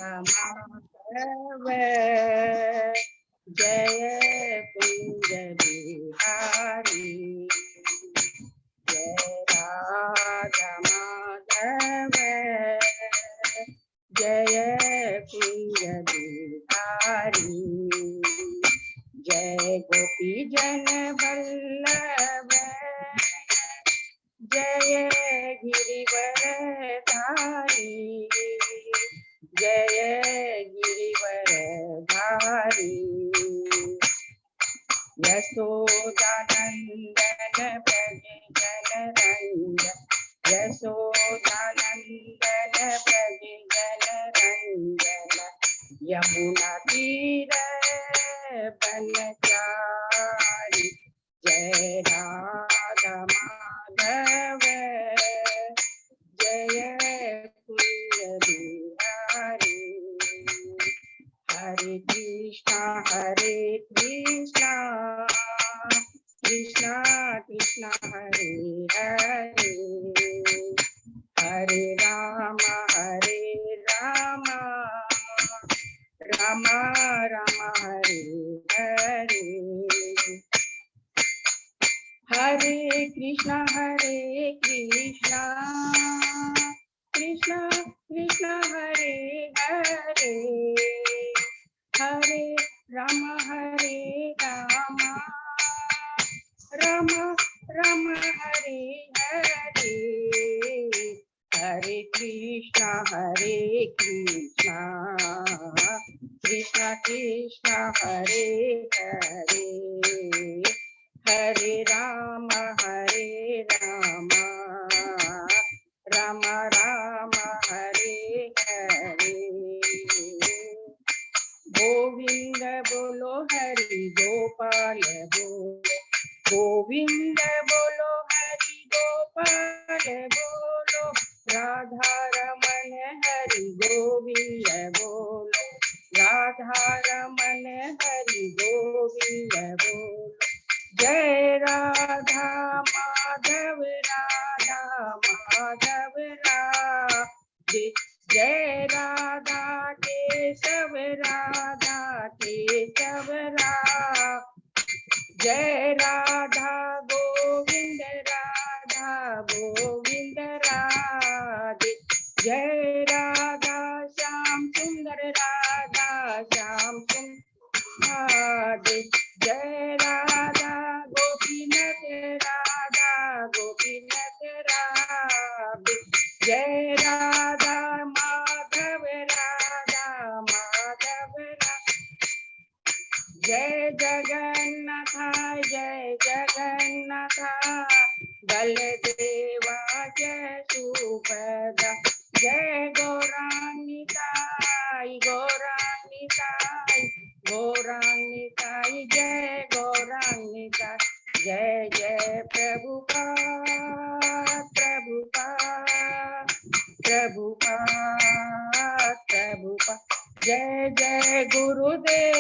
माधव जय कुंज बिहारी जय राधा माधव जय कुंज बिहारी जय गोपी जन वल्लभ जय गिरिवर धारी जय गिरिवर धारी यशोदानंदन ब्रज जन रंजन यशोदानंदन ब्रज जन रंजन यमुना तीर बनचारी जय राधा माधव जय कुंज बिहारी हरे कृष्णा कृष्णा कृष्णा हरे हरे हरे राम राम राम हरे हरे हरे कृष्णा कृष्णा कृष्णा हरे हरे हरे राम राम राम हरे हरे हरे कृष्णा कृष्णा कृष्णा हरे हरे हरे राम राम राम हरे हरे गोविंद बोलो हरि गोपाल बोलो गोविंद बोलो हरि गोपाल बोलो राधा रमन हरि गोविंद बोलो राधा रमन हरि गोविंद बोलो जय राधा माधव राधे जय राधा केशव जय राधा गोविंद राधे जय राधा श्याम सुंदर राधे जय राधा गोपीनाथ राधे जय राधा माधव जय जगन्नाथ बलदेवा जय सुभद्रा जय गौरांगिताई जय गौरांगिताई जय जय प्रभुपाद जय जय गुरुदेव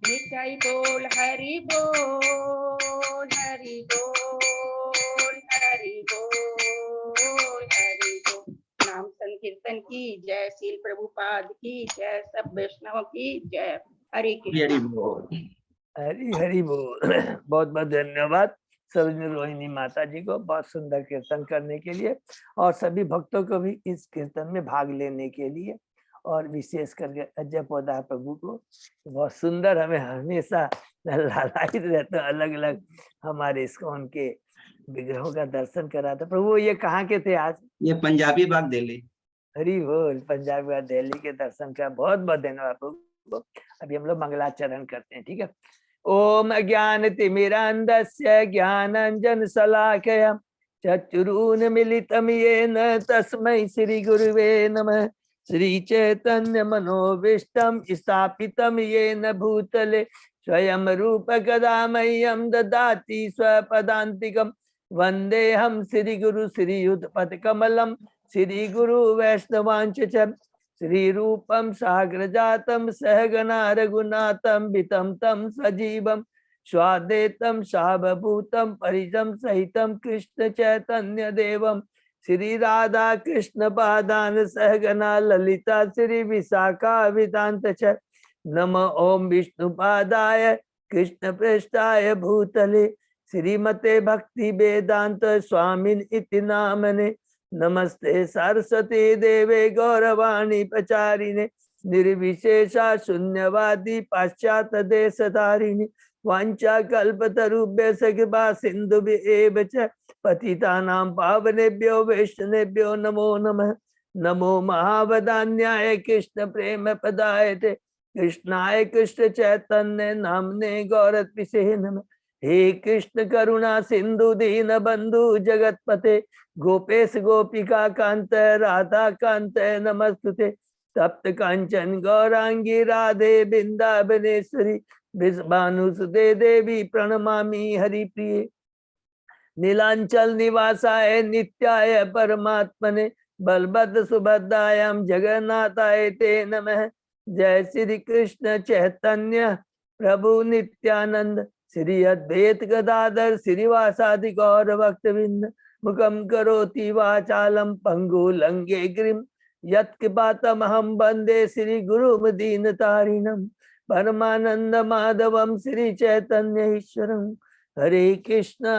मिठाई बोल हरि बोल नाम संकीर्तन की जय श्री प्रभुपाद की जय सब वैष्णव की जय हरि बोल हरि बोल बहुत बहुत धन्यवाद सरोजनी रोहिणी माता जी को बहुत सुंदर कीर्तन करने के लिए और सभी भक्तों को भी इस कीर्तन में भाग लेने के लिए और विशेष करके अजय पौधा प्रभु को बहुत सुंदर हमें हमेशा लालायित रहते अलग अलग हमारे इस्कॉन के विग्रहों का दर्शन कराते प्रभु। ये कहाँ के थे आज? ये पंजाबी बाग दिल्ली। हरि बोल पंजाबी बाग दिल्ली के दर्शन का बहुत बहुत धन्यवाद प्रभु। अभी हम लोग मंगलाचरण करते हैं, ठीक है। ओम अज्ञानतिमिरान्धस्य ज्ञानाञ्जनशलाकया चक्षुरुन्मीलितं येन तस्मै श्रीगुरुवे नमः। श्रीचैतन्यमनोभीष्टं स्थापितं येन भूतले स्वयं रूप कदा मह्यं ददाति स्वपदान्तिकं। वन्देऽहं श्रीगुरु श्रीयुतपदकमलं श्रीगुरु वैष्णवांश्च श्रीरूपं साग्रजातं सहगना रघुनाथं वितं तं सजीवं स्वादेतम सावभूतम परिजम सहितम कृष्ण चैतन्य देवम श्री राधा कृष्ण पादान सहगना ललिता श्री विशाखा विदांत च नम ओम विष्णुपादाय कृष्ण पृष्ठाय भूतले श्रीमते भक्ति वेदांत स्वामिन इति नामने नमस्ते सरस्वती देवे गौरवाणी प्रचारिणे निर्विशेषा शून्यवादी पाश्चात्य देशधारिणी वांछा कल्पतरुभ्य सकृपा सिंधुभ्य च पतितानां पावनेभ्यो वैष्णवेभ्यो नमो नमः। नमो महावदान्याय कृष्ण प्रेम पदायते कृष्णाय कृष्ण चैतन्य नामने गौरत्विषे नमः। हे कृष्ण करुणा सिंधु दीन बंधु जगतपते गोपेश गोपिका कांत राधा कांत नमस्तुते तप्त कांचन गौरांगी राधे बिंदावनेश्वरी भानुसुते देवी प्रणमामि हरिप्रिये नीलांचल निवासाय नित्याय परमात्मने बलभद्र सुभद्रायां जगन्नाथाय ते नमः। जय श्री कृष्ण चैतन्य प्रभु नित्यानंद श्री अद्वैत गदाधर श्रीवासादि गौर भक्तवृंद मुखम करोति वाचालम पंगु लंगे गिरिम यत्कृपातमहं वंदे श्री गुरु दीनतारिणम परमानंद माधवम श्री चैतन्य ईश्वरम। हरे कृष्णा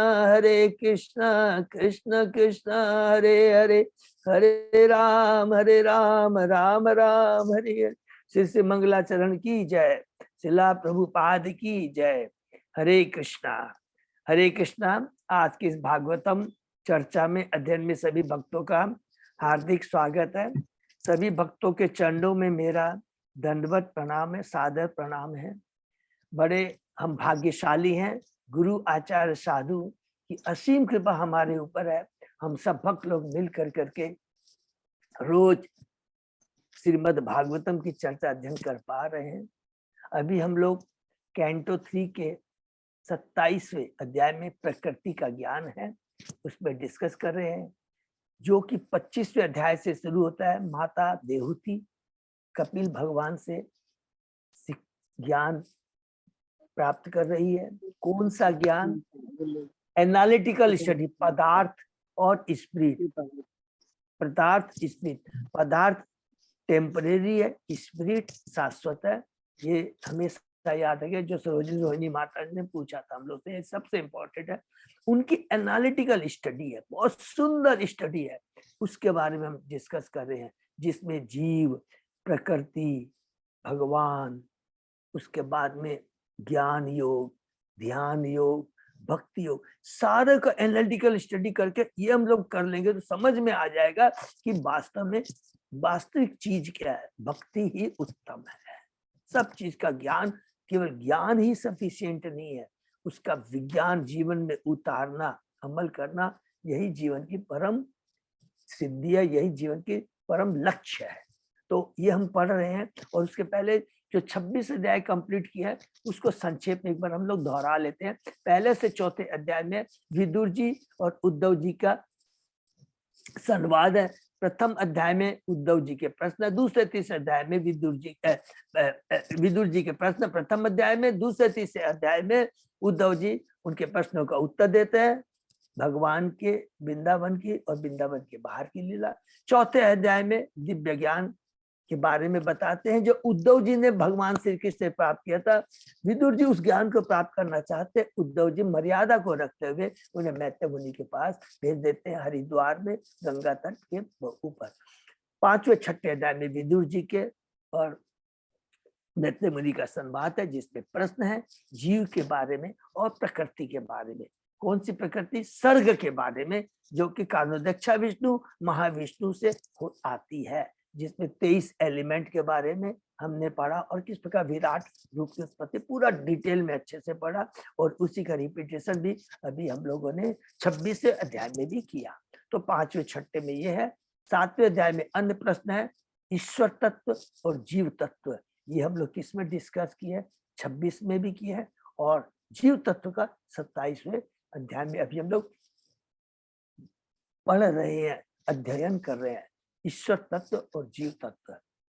कृष्ण कृष्ण हरे हरे हरे राम राम राम हरे हरे। श्री मंगलाचरण की जय। शिला प्रभुपाद की जय। हरे कृष्णा। आज की इस भागवतम चर्चा में अध्ययन में सभी भक्तों का हार्दिक स्वागत है। सभी भक्तों के चरणों में मेरा दंडवत प्रणाम है, सादर प्रणाम है। बड़े हम भाग्यशाली हैं, गुरु आचार्य साधु की असीम कृपा हमारे ऊपर है। हम सब भक्त लोग मिल करके रोज श्रीमद् भागवतम की चर्चा अध्ययन कर पा रहे हैं। अभी हम लोग कैंटो 3 के 27वें अध्याय में प्रकृति का ज्ञान है, उसमें डिस्कस कर रहे हैं, जो कि 25वें अध्याय से शुरू होता है। माता देहूति कपिल भगवान से ज्ञान प्राप्त कर रही है। कौन सा ज्ञान? एनालिटिकल स्टडी, पदार्थ और स्पिरिट। पदार्थ टेम्परेरी है, स्पिरिट शाश्वत है। ये हमेशा याद है, जो सरोजिनी रोहिणी माता ने पूछा था हम लोग से, सबसे इम्पोर्टेंट है। उनकी एनालिटिकल स्टडी है, बहुत सुंदर स्टडी है, उसके बारे में हम डिस्कस कर रहे हैं, जिसमें जीव, प्रकृति, भगवान, उसके बाद में ज्ञान योग, ध्यान योग, भक्ति योग, सारे का एनालिटिकल स्टडी करके ये हम लोग कर लेंगे तो समझ में आ जाएगा कि वास्तव में वास्तविक चीज क्या है। भक्ति ही उत्तम है। सब चीज का ज्ञान, केवल ज्ञान ही सफिशिएंट नहीं है, उसका विज्ञान जीवन में उतारना, अमल करना, यही जीवन की परम सिद्धि है, यही जीवन की परम लक्ष्य है। तो ये हम पढ़ रहे हैं, और उसके पहले जो 26 अध्याय कंप्लीट किया है उसको संक्षेप में एक बार हम लोग दोहरा लेते हैं। पहले से चौथे अध्याय में विदुर जी और उद्धव जी का संवाद है। प्रथम अध्याय में उद्धव जी के प्रश्न, दूसरे तीसरे अध्याय में विदुर जी के प्रश्न प्रथम अध्याय में, दूसरे तीसरे अध्याय में उद्धव जी उनके प्रश्नों का उत्तर देते हैं, भगवान के वृंदावन की और वृंदावन के बाहर की लीला। चौथे अध्याय में दिव्य ज्ञान के बारे में बताते हैं, जो उद्धव जी ने भगवान श्री कृष्ण से प्राप्त किया था। विदुर जी उस ज्ञान को प्राप्त करना चाहते, उद्धव जी मर्यादा को रखते हुए उन्हें मैत्रेय मुनि के पास भेज देते हैं, हरिद्वार में गंगा तट के ऊपर। पांचवें छठे अध्याय में विदुर जी के और मैत्रेय मुनि का संवाद है, जिसमें प्रश्न है जीव के बारे में और प्रकृति के बारे में। कौन सी प्रकृति? सर्ग के बारे में, जो कि कारणोदक्षा विष्णु महाविष्णु से आती है, जिसमें 23 एलिमेंट के बारे में हमने पढ़ा, और किस प्रकार विराट रूप की उत्पत्ति पूरा डिटेल में अच्छे से पढ़ा, और उसी का रिपीटेशन भी अभी हम लोगों ने 26वें अध्याय में भी किया। तो पांचवें छठे में ये है। सातवें अध्याय में अन्य प्रश्न है, ईश्वर तत्व और जीव तत्व। ये हम लोग किसमें डिस्कस किए? 26 में भी किया है, और जीव तत्व का 27वें अध्याय में अभी हम लोग पढ़ रहे हैं, अध्ययन कर रहे हैं। ईश्वर तत्व और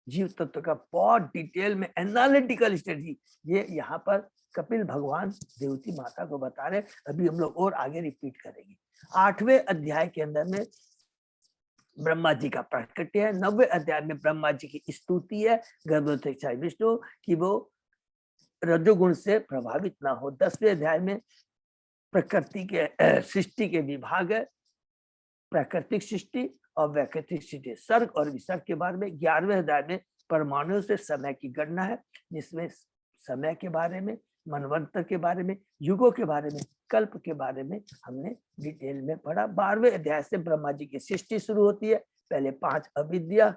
जीव तत्व का बहुत डिटेल में एनालिटिकल स्टडी ये यहाँ पर कपिल भगवान देवती माता को बता रहे। अभी हम लोग और आगे रिपीट करेंगे। 8वें अध्याय के अंदर में ब्रह्मा जी का प्राकट्य है। 9वें अध्याय में ब्रह्मा जी की स्तुति है गर्भोत्कच विष्णु कि वो रजोगुण से प्रभावित ना हो। 10वें अध्याय में प्रकृति के सृष्टि के विभाग है, प्राकृतिक सृष्टि और वैकृतिक सृष्टि, सर्ग और विसर्ग के बारे में। 11वें अध्याय में परमाणु से समय की गणना है, जिसमें समय के बारे में, मनवंतर के बारे में, युगों के बारे में, कल्प के बारे में हमने डिटेल में पढ़ा। 12वें अध्याय से ब्रह्मा जी की सृष्टि शुरू होती है। पहले 5 अविद्या,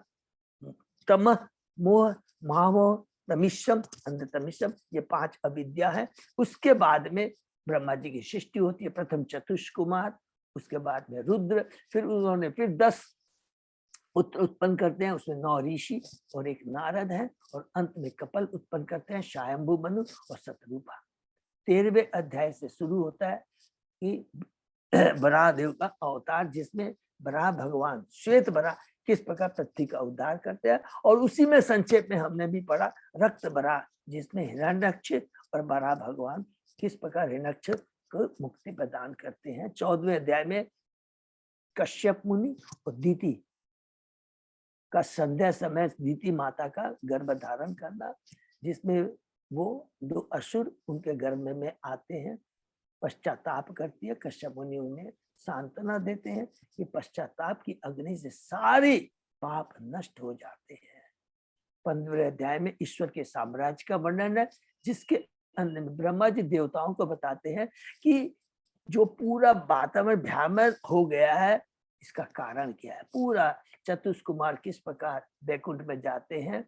तमः, मोह, महामोह, तमिश्रम, अंधतमिश्रम, ये 5 अविद्या है। उसके बाद में ब्रह्मा जी की सृष्टि होती है। प्रथम चतुष्कुमार, उसके बाद में रुद्र, फिर उन्होंने फिर 10 पुत्र उत्पन्न करते हैं, उसमें 9 ऋषि और एक नारद है, और अंत में कपल उत्पन्न करते हैं, स्वयंभू मनु और शतरूपा। 13वें अध्याय से शुरू होता है कि बराह देव का अवतार, जिसमें बराह भगवान श्वेत बराह किस प्रकार पृथ्वी का उद्धार करते हैं। और उसी में संक्षेप में हमने भी पढ़ा रक्त बराह, जिसमें हिरण्यक्ष और बराह भगवान किस प्रकार हिरण्यक्ष को मुक्ति प्रदान करते हैं। 14वें अध्याय में कश्यप मुनि और दीति का संध्या समय दीति माता का गर्भ धारण करना, जिसमें वो 2 असुर उनके गर्भ में आते हैं, पश्चाताप करती है। कश्यप मुनि उन्हें सांत्वना देते हैं कि पश्चाताप की अग्नि से सारे पाप नष्ट हो जाते हैं। 15वें अध्याय में ईश्वर के साम्राज्य का वर्णन है, जिसके अंदर ब्रह्मा जी देवताओं को बताते हैं कि जो पूरा वातावरण भ्रमण हो गया है, इसका कारण क्या है। पूरा चतुष्कुमार किस प्रकार वैकुंठ में जाते हैं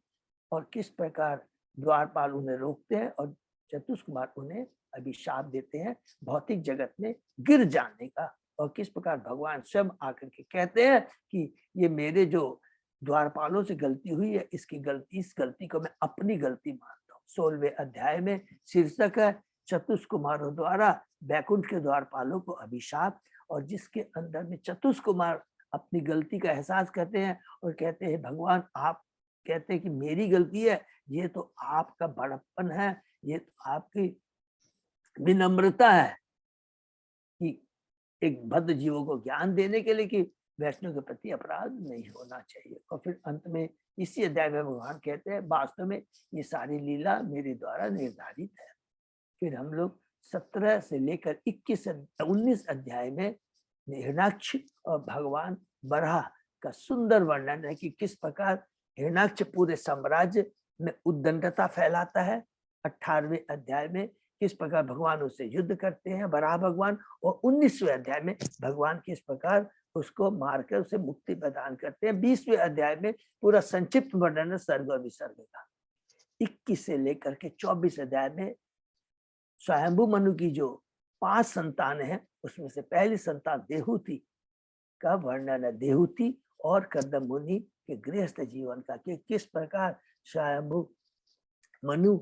और किस प्रकार द्वारपाल उन्हें रोकते हैं, और चतुष्कुमार उन्हें अभिशाप देते हैं भौतिक जगत में गिर जाने का, और किस प्रकार भगवान स्वयं आकर के कहते हैं कि ये मेरे जो द्वारपालों से गलती हुई है, इस गलती को मैं अपनी गलती मानता हूँ। 16वें अध्याय में शीर्षक है चतुष्कुमारों द्वारा वैकुंठ के द्वारपालों को अभिशाप, और जिसके अंदर में चतुष्कुमार अपनी गलती का एहसास करते हैं और कहते हैं भगवान आप कहते हैं कि मेरी गलती है, ये तो आपका बड़प्पन है, ये तो आपकी विनम्रता है कि एक बद्ध जीवों को ज्ञान देने के लिए कि वैष्णव के प्रति अपराध नहीं होना चाहिए। और फिर अंत में इसी अध्याय में भगवान कहते हैं वास्तव में ये सारी लीला मेरे द्वारा निर्धारित है। फिर हम लोग 17 से लेकर 19 अध्याय में हिरण्याक्ष और भगवान बराह का सुंदर वर्णन है कि किस प्रकार हिरण्याक्ष पूरे साम्राज्य में उद्दंडता फैलाता है। 18वें अध्याय में किस प्रकार भगवान उससे युद्ध करते हैं बराह भगवान, और 19वें अध्याय में भगवान किस प्रकार उसको मारकर उसे मुक्ति प्रदान करते हैं। 20वें अध्याय में पूरा संक्षिप्त वर्णन है सर्ग और विसर्ग का। 21 से लेकर के 24 अध्याय में स्वयंभू मनु की जो 5 संतान है, उसमें से पहली संतान देहूति का वर्णन है। देहूति और कर्दम मुनि के गृहस्थ जीवन का, कि किस प्रकार स्वयंभू मनु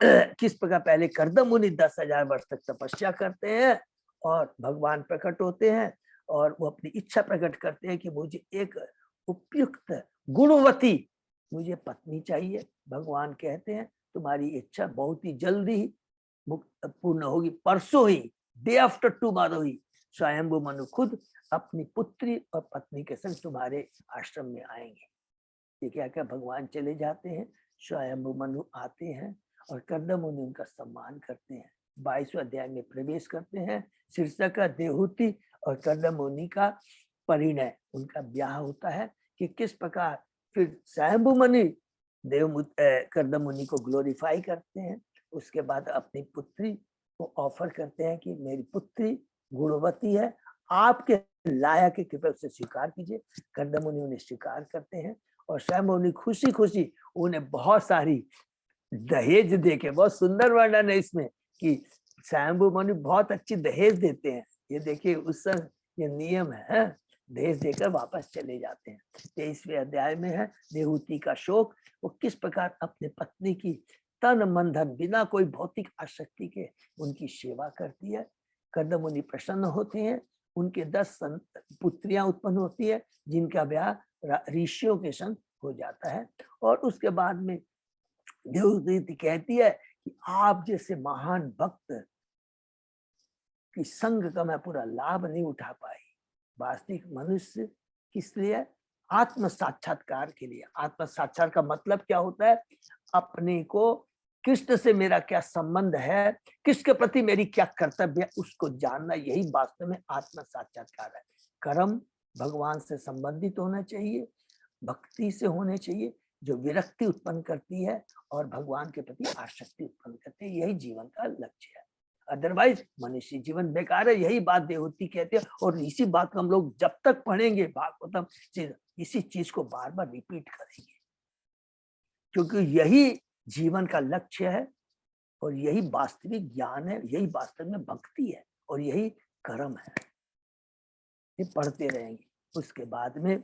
किस प्रकार पहले कर्दम मुनि 10,000 वर्ष तक तपस्या करते हैं और भगवान प्रकट होते हैं, और वो अपनी इच्छा प्रकट करते हैं कि मुझे एक उपयुक्त गुणवती मुझे पत्नी चाहिए। भगवान कहते हैं तुम्हारी इच्छा बहुत ही जल्दी ही पूर्ण होगी, परसों ही, डे आफ्टर टुमारो ही स्वयंभू मनु खुद अपनी पुत्री और पत्नी के संग तुम्हारे आश्रम में आएंगे। ये क्या क्या भगवान चले जाते हैं, स्वयंभू मनु आते हैं और कर्दम मुनि उनका सम्मान करते हैं। 22वें अध्याय में प्रवेश करते हैं। शीर्षक का देहूति और कर्दम मुनि का परिणय, उनका ब्याह होता है कि किस प्रकार फिर स्वयंभू मुनि कर्दम मुनि को ग्लोरीफाई करते हैं। उसके बाद अपनी पुत्री को ऑफर करते हैं कि मेरी पुत्री गुणवती है, आपके लायक कृपया से स्वीकार कीजिए। कर्दम मुनि उन्हें स्वीकार करते हैं और स्वयं मुनि खुशी खुशी उन्हें बहुत सारी दहेज देके, बहुत सुंदर वर्णन है इसमें कि स्वयंभू मुनि बहुत अच्छी दहेज देते हैं। ये देखिए उस समय ये नियम है, दहेज देकर वापस चले जाते हैं। 23वें अध्याय में है देहूति का शोक, वो किस प्रकार अपने पत्नी की तन मन धन बिना कोई भौतिक आसक्ति के उनकी सेवा करती है। कर्दम मुनि प्रसन्न होते हैं, उनके 10 पुत्रियां उत्पन्न होती है जिनका ब्याह ऋषियों के संग हो जाता है। और उसके बाद में देवहूति कहती है कि आप जैसे महान भक्त की संग का मैं पूरा लाभ नहीं उठा पाई। वास्तविक मनुष्य किस लिए? आत्म साक्षात्कार के लिए। आत्म साक्षात्कार का मतलब क्या होता है? अपने को कृष्ण से मेरा क्या संबंध है, कृष्ण के प्रति मेरी क्या कर्तव्य है, उसको जानना, यही वास्तव में आत्म साक्षात्कार है। कर्म भगवान से संबंधित होना चाहिए, भक्ति से होने चाहिए, जो विरक्ति उत्पन्न करती है और भगवान के प्रति आसक्ति उत्पन्न करती है, यही जीवन का लक्ष्य है। अदरवाइज मनुष्य जीवन बेकार है, यही बात देवहूति कहते हैं। और इसी बात को हम लोग जब तक पढ़ेंगे भागवतम, इसी चीज को बार बार रिपीट करेंगे, क्योंकि यही जीवन का लक्ष्य है और यही वास्तविक ज्ञान है, यही वास्तव में भक्ति है और यही कर्म है। ये पढ़ते रहेंगे। उसके बाद में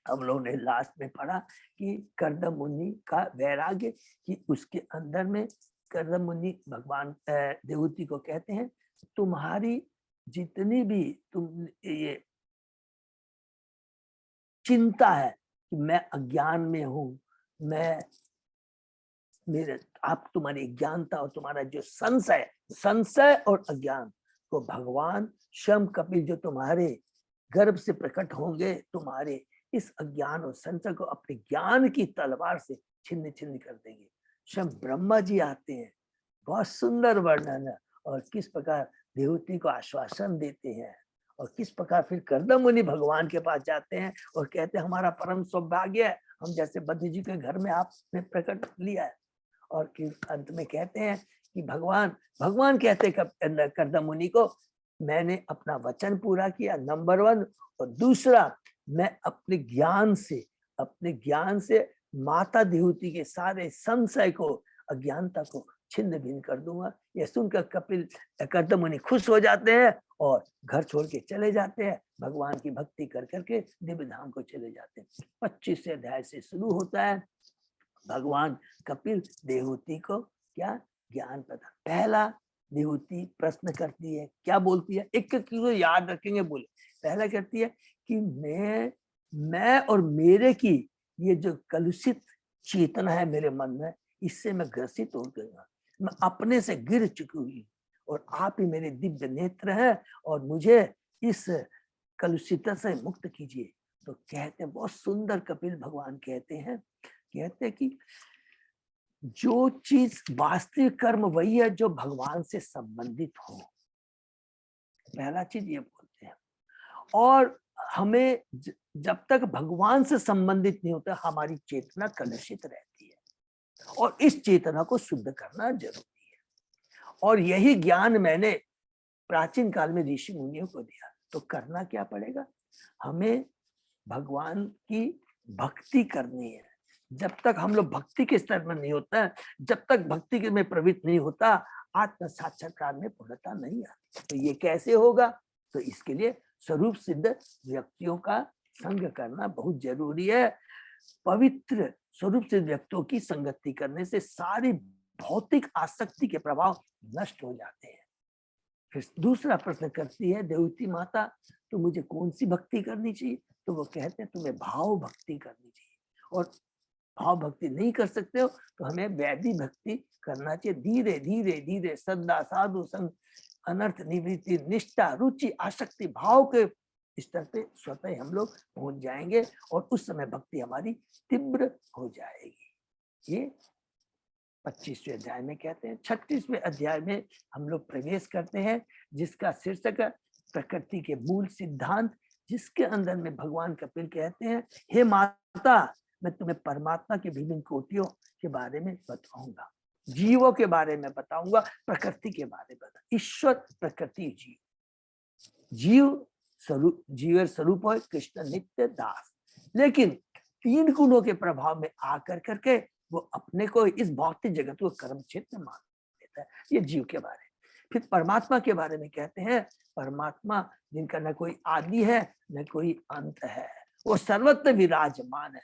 हम लोगों ने लास्ट में पढ़ा कि कर्दम मुनि का वैराग्य, कि उसके अंदर में कर्दम मुनि भगवान देवहूति को कहते हैं, तुम्हारी जितनी भी तुम ये चिंता है कि मैं अज्ञान में हूं, मैं मेरे आप तुम्हारी ज्ञानता और तुम्हारा जो संशय और अज्ञान को भगवान स्वयं कपिल जो तुम्हारे गर्भ से प्रकट होंगे, तुम्हारे इस अज्ञान और संशय को अपने ज्ञान की तलवार से छिन्न छिन्न कर देंगे। स्वयं ब्रह्मा जी आते हैं, बहुत सुंदर वर्णन है, और किस प्रकार देवहूति को आश्वासन देते हैं, और किस प्रकार फिर कर्दम मुनि भगवान के पास जाते हैं और कहते हैं हमारा परम सौभाग्य है, हम जैसे बद्री जी के घर में आपने प्रकट लिया है। और अंत में कहते हैं कि भगवान कहते हैं कर्दम मुनि को, मैंने अपना वचन पूरा किया, नंबर 1, और दूसरा मैं अपने ज्ञान से माता देवहूति के सारे संशय को, अज्ञानता को छिन्न भिन्न कर दूंगा। यह सुनकर कर्दम मुनि खुश हो जाते हैं और घर छोड़ के चले जाते हैं, भगवान की भक्ति कर करके दिव्य धाम को चले जाते हैं। 25 अध्याय से शुरू होता है, भगवान कपिल देवहूति को क्या ज्ञान प्रदान। पहला देवहूति प्रश्न करती है, क्या बोलती है, एक चीज याद रखेंगे, बोले पहला कहती है कि मैं और मेरे की ये जो कलुषित चेतना है मेरे मन में, इससे मैं ग्रसित हो गया, मैं अपने से गिर चुकी हुई, और आप ही मेरे दिव्य नेत्र हैं और मुझे इस कलुषित से मुक्त कीजिए। तो कहते हैं, बहुत सुंदर कपिल भगवान कहते हैं कि जो चीज वास्तविक कर्म वही है जो भगवान से संबंधित हो। पहला चीज ये बोलते हैं। और हमें जब तक भगवान से संबंधित नहीं होता, हमारी चेतना कलुषित रहती है, और इस चेतना को शुद्ध करना जरूरी है। और यही ज्ञान मैंने प्राचीन काल में ऋषि मुनियों को दिया। तो करना क्या पड़ेगा, हमें भगवान की भक्ति करनी है। जब तक हम लोग भक्ति के स्तर में नहीं होता है, जब तक भक्ति में प्रवृत्त नहीं होता, आत्म साक्षात्कार में पूर्णता नहीं आती। तो ये कैसे होगा? तो इसके लिए स्वरूप सिद्ध व्यक्तियों का संग करना बहुत जरूरी है। पवित्र स्वरूप सिद्ध व्यक्तियों की संगति करने से सारी भौतिक आसक्ति के प्रभाव नष्ट हो जाते हैं। फिर दूसरा प्रश्न करती है देवहूति माता, तो मुझे कौन सी भक्ति करनी चाहिए? तो वो कहते हैं तुम्हें भाव भक्ति करनी चाहिए, और भाव भक्ति नहीं कर सकते हो तो हमें वैदिक भक्ति करना चाहिए। धीरे धीरे धीरे श्रद्धा, साधु संग, अनर्थ निवृत्ति, निष्ठा, रुचि, आसक्ति, भाव के स्तर पे स्वतः हम लोग पहुंच जाएंगे, और उस समय भक्ति हमारी तीव्र हो जाएगी। ये 25वें अध्याय में कहते हैं। 36वें अध्याय में हम लोग प्रवेश करते हैं, जिसका शीर्षक है प्रकृति के मूल सिद्धांत, जिसके अंदर में भगवान कपिल कहते हैं, हे माता, मैं तुम्हें परमात्मा के विभिन्न कोटियों के बारे में बताऊंगा, जीवों के बारे में बताऊंगा, प्रकृति के बारे में बताऊंगा। ईश्वर, प्रकृति, जीव जीव स्वरूप है कृष्ण नित्य दास। लेकिन 3 गुणों के प्रभाव में आकर करके वो अपने को इस भौतिक जगत को कर्म क्षेत्र मान लेता है। ये जीव के बारे में। फिर परमात्मा के बारे में कहते हैं, परमात्मा जिनका न कोई आदि है न कोई अंत है, वो सर्वत्र विराजमान है,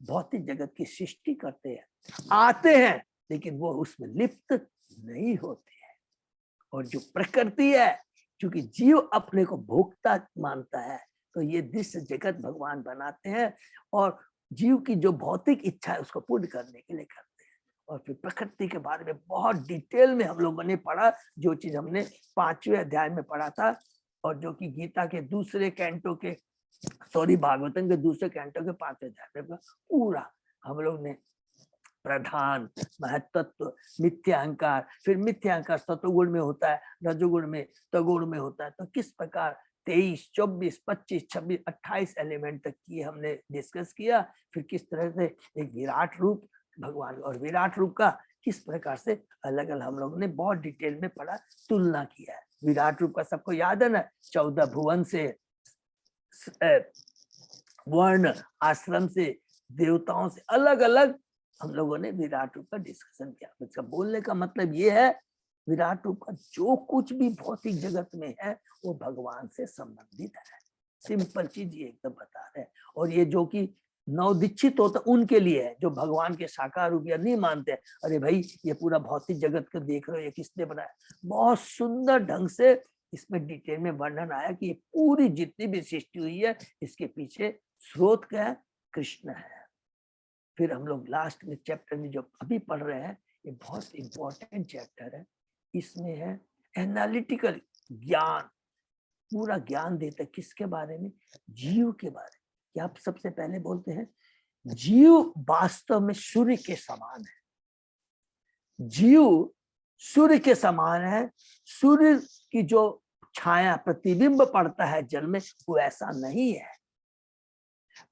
भौतिक जगत की सृष्टि करते हैं, आते हैं, लेकिन वो उसमें लिप्त नहीं होते हैं। और जो प्रकृति है, क्योंकि जीव अपने को भोक्ता मानता है, तो ये दृश्य जगत भगवान बनाते हैं, और जीव की जो भौतिक इच्छा है उसको पूर्ण करने के लिए करते हैं। और फिर प्रकृति के बारे में बहुत डिटेल में हम लोगों ने पढ़ा, जो चीज हमने 5वें अध्याय में पढ़ा था, और जो कि गीता के दूसरे कैंटो के भागवतम के दूसरे कैंटो के 5वें अध्याय में पूरा हम लोग ने प्रधान, महत्त्व, मिथ्या अहंकार, फिर मिथ्या अहंकार सतोगुण में होता है, रजोगुण में, तगुण में होता है, तो किस प्रकार 23, 24, 25, 26, 28 एलिमेंट तक की हमने डिस्कस किया। फिर किस तरह से एक विराट रूप भगवान और विराट रूप का किस प्रकार से अलग अलग हम लोगों ने बहुत डिटेल में पढ़ा, तुलना किया है। विराट रूप का सबको याद है ना, 14 भुवन से, वर्ण आश्रम से, देवताओं से अलग अलग हम लोगों ने विराट रूप का डिस्कशन किया। इसका बोलने का मतलब ये है, विराट रूप का जो कुछ भी भौतिक जगत में है वो भगवान से संबंधित है। सिंपल चीज ये एकदम बता रहे हैं। और ये जो कि नवदीक्षित होता उनके लिए है, जो भगवान के साकार रूप या नहीं मानते, अरे भाई ये पूरा भौतिक जगत को देख रहे हो, ये किसने बनाया। बहुत सुंदर ढंग से इसमें डिटेल में वर्णन आया कि ये पूरी जितनी भी सृष्टि हुई है इसके पीछे स्रोत क्या है, कृष्ण है। फिर हम लोग लास्ट में चैप्टर में जो अभी पढ़ रहे हैं, ये बहुत इंपॉर्टेंट चैप्टर है। इसमें है एनालिटिकल ज्ञान, पूरा ज्ञान देता है किसके बारे में, जीव के बारे में। कि आप सबसे पहले बोलते हैं जीव वास्तव में सूर्य के समान है। जीव सूर्य के समान है। सूर्य की जो छाया प्रतिबिंब पड़ता है जल में, वो ऐसा नहीं है।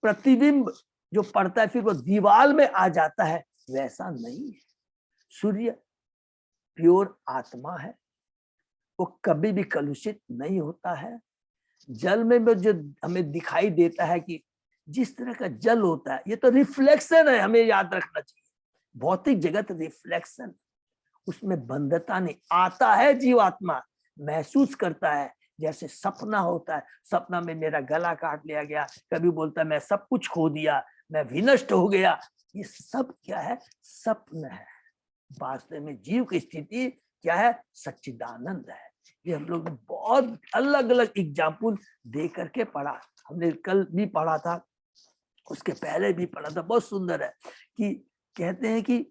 प्रतिबिंब जो पड़ता है फिर वो दीवार में आ जाता है, वैसा नहीं है। सूर्य प्योर आत्मा है, वो कभी भी कलुषित नहीं होता है। जल में जो हमें दिखाई देता है कि जिस तरह का जल होता है, ये तो रिफ्लेक्शन है, हमें याद रखना चाहिए। भौतिक जगत रिफ्लेक्शन, उसमें बंधता नहीं। आता है जीवात्मा, महसूस करता है, जैसे सपना होता है, सपना में मेरा गला काट लिया गया, कभी बोलता है मैं सब कुछ खो दिया, मैं विनष्ट हो गया। ये सब क्या है, स्वप्न है। वास्तव में जीव की स्थिति क्या है, सच्चिदानंद है। ये हम लोग बहुत अलग अलग एग्जाम्पल दे करके पढ़ा। हमने कल भी पढ़ा था, उसके पहले भी पढ़ा था, बहुत सुंदर है। कि कहते हैं कि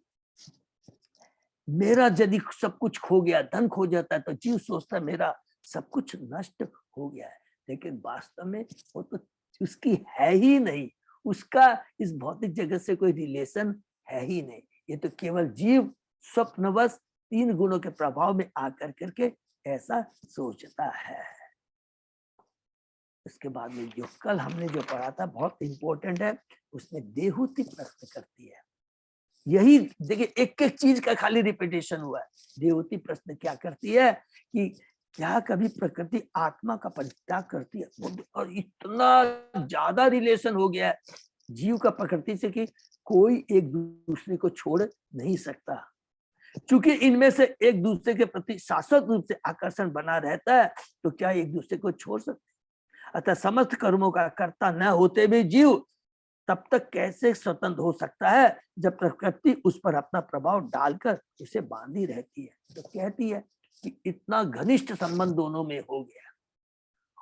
मेरा यदि सब कुछ खो गया, धन खो जाता है, तो जीव सोचता है मेरा सब कुछ नष्ट हो गया है, लेकिन वास्तव में वो तो उसकी है ही नहीं, उसका इस भौतिक जगत से कोई रिलेशन है ही नहीं। ये तो केवल जीव स्वप्नवश 3 गुणों के प्रभाव में आकर करके ऐसा सोचता है। इसके बाद में जो कल हमने जो पढ़ा था बहुत इंपॉर्टेंट है, उसमें देहूति प्रश्न करती है। यही देखिए, एक एक चीज का खाली रिपीटेशन हुआ है। देवती प्रश्न क्या करती है कि क्या कभी प्रकृति आत्मा का परित्याग करती है। और इतना ज्यादा रिलेशन हो गया है जीव का प्रकृति से कि कोई एक दूसरे को छोड़ नहीं सकता, क्योंकि इनमें से एक दूसरे के प्रति शाश्वत रूप से आकर्षण बना रहता है, तो क्या एक दूसरे को छोड़ सकते। अतः समस्त कर्मों का कर्ता न होते भी जीव तब तक कैसे स्वतंत्र हो सकता है, जब प्रकृति उस पर अपना प्रभाव डालकर उसे बांधी रहती है। तो कहती है कि इतना घनिष्ठ संबंध दोनों में हो गया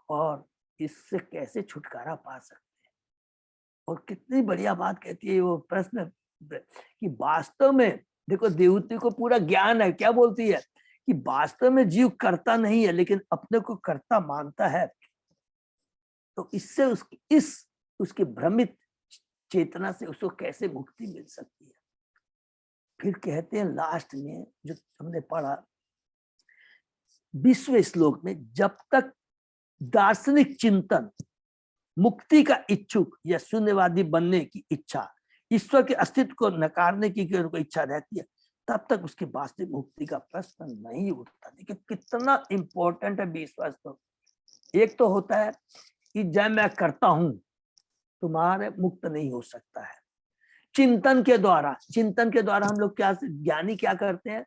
और इससे कैसे छुटकारा पा सकते हैं। और कितनी बढ़िया बात कहती है वो प्रश्न कि वास्तव में देखो, देवती को पूरा ज्ञान है। क्या बोलती है कि वास्तव में जीव करता नहीं है, लेकिन अपने को कर्ता मानता है। तो इससे उसकी भ्रमित चेतना से उसको कैसे मुक्ति मिल सकती है। फिर कहते हैं लास्ट में जो हमने पढ़ा 20वें श्लोक में, जब तक दार्शनिक चिंतन मुक्ति का इच्छुक या शून्यवादी बनने की इच्छा, ईश्वर के अस्तित्व को नकारने की उनको इच्छा रहती है, तब तक उसकी वास्तविक मुक्ति का प्रश्न नहीं उठता। देखिए कितना इंपॉर्टेंट है 20वां श्लोक। एक तो होता है कि जब मैं करता हूं तुम्हारे मुक्त नहीं हो सकता है। चिंतन के द्वारा हम लोग क्या, ज्ञानी क्या करते हैं,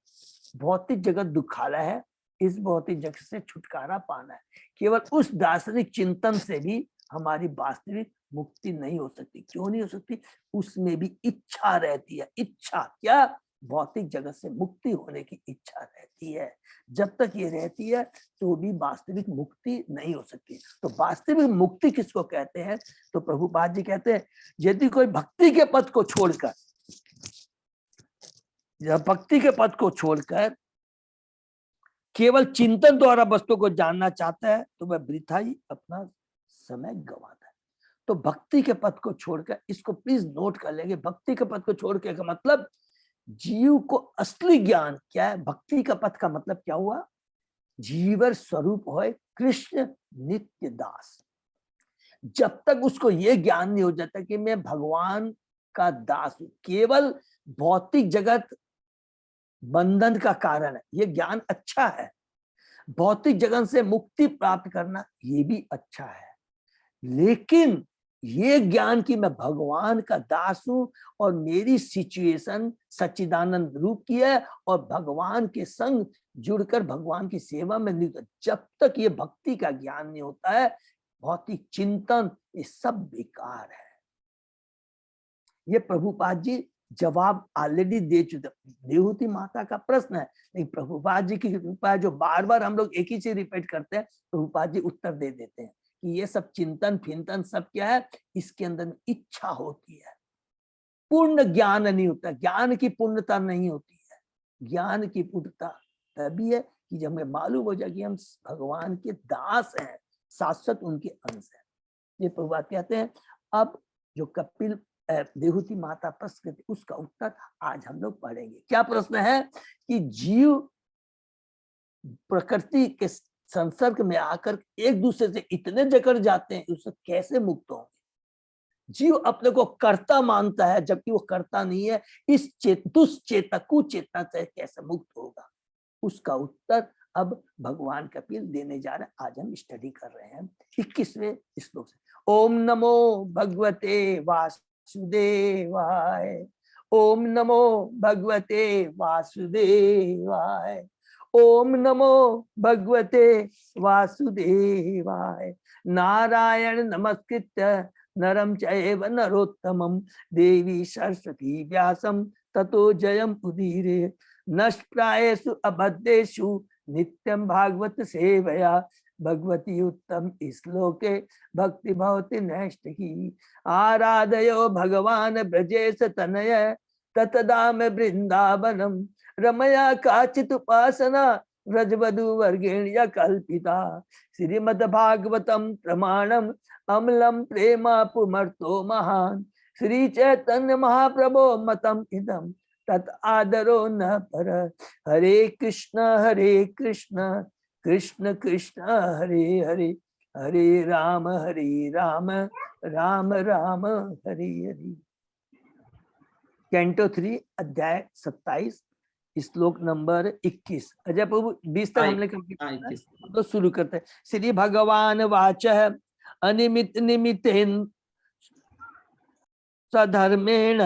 भौतिक जगत दुखालय है, इस भौतिक जगत से छुटकारा पाना है। केवल उस दार्शनिक चिंतन से भी हमारी वास्तविक मुक्ति नहीं हो सकती। क्यों नहीं हो सकती, उसमें भी इच्छा रहती है। इच्छा क्या, भौतिक जगत से मुक्ति होने की इच्छा रहती है। जब तक ये रहती है तो भी वास्तविक मुक्ति नहीं हो सकती। तो वास्तविक मुक्ति किसको कहते हैं, तो प्रभुपाद जी कहते हैं यदि कोई भक्ति के पथ को छोड़कर जब भक्ति के पद को छोड़कर केवल चिंतन द्वारा वस्तु को जानना चाहता है तो वह वृथा ही अपना समय गंवाता है। तो भक्ति के पद को छोड़कर, इसको प्लीज नोट कर लेंगे, भक्ति के पद को छोड़कर का मतलब जीव को असली ज्ञान क्या है। भक्ति का पद का मतलब क्या हुआ? जीवर स्वरूप होए कृष्ण नित्य दास। जब तक उसको ये ज्ञान नहीं हो जाता कि मैं भगवान का दास हूं, केवल भौतिक जगत बंधन का कारण है, ये ज्ञान अच्छा है। भौतिक जगत से मुक्ति प्राप्त करना ये भी अच्छा है, लेकिन ये ज्ञान कि मैं भगवान का दास हूं और मेरी सिचुएशन सच्चिदानंद रूप की है और भगवान के संग जुड़कर भगवान की सेवा में नहीं, जब तक ये भक्ति का ज्ञान नहीं होता है, भौतिक चिंतन ये सब बेकार है। ये प्रभुपाद जी जवाब ऑलरेडी दे चुके। देवहूति माता का प्रश्न है, लेकिन प्रभुपाद जी की कृपा है जो बार बार हम लोग एक ही चीज रिपीट करते हैं, प्रभुपाद जी उत्तर दे देते हैं कि ये सब चिंतन फिंतन सब क्या है, इसके अंदर इच्छा होती है, पूर्ण ज्ञान नहीं होता। ज्ञान की पूर्णता नहीं होती है। ज्ञान की पूर्णता तभी है कि जब हमें मालूम हो जाए कि हम भगवान के दास हैं, शाश्वत उनके अंश हैं। ये प्रभुपाद कहते हैं। अब जो कपिल देवहूति माता प्रश्न करती, उसका उत्तर आज हम लोग पढ़ेंगे। क्या प्रश्न है कि जीव प्रकृति के संसर्ग में आकर एक दूसरे से इतने जकड़ जाते हैं, उससे कैसे मुक्त होंगे? जीव अपने को कर्ता मानता है जबकि वो कर्ता नहीं है। इस दुष्चेता कुचेतना से कैसे मुक्त होगा? उसका उत्तर अब भगवान कपिल देने जा रहे हैं। आज हम स्टडी कर रहे हैं 21वें श्लोक से। ओम नमो भगवते वासुदेवाय, ओम नमो भगवते वासुदेवाय, ओम नमो भगवते वासुदेवाय। नारायण नमस्कृत्य नरम चैव नरोत्तमं देवी सरस्वती व्यासं ततो जयम उदीरे। नष्प्रायेषु अबद्धेषु नित्यं भागवत सेवया भगवती उत्तम श्लोके भक्ति भवति नैष्ठिकी। आराधयो भगवान ब्रजेश तनय ततदाम वृंदावनम रमया काचित उपासना व्रजवधु वर्गेण्य कल्पिता। श्रीमद् भागवतम प्रमाणम अमलम प्रेमा पुमर्तो महान श्री चैतन्य महाप्रभो मतम इदम तत् आदरो न पर। हरे कृष्ण कृष्ण कृष्ण हरे हरे, हरे राम राम राम हरे हरे। कैंटो 3 अध्याय 27 श्लोक नंबर 21। अजय प्रभु 20 तक हमने कंप्लीट, तो शुरू करते हैं। श्री भगवान वाचः अनिमित निमितेन सधर्मेण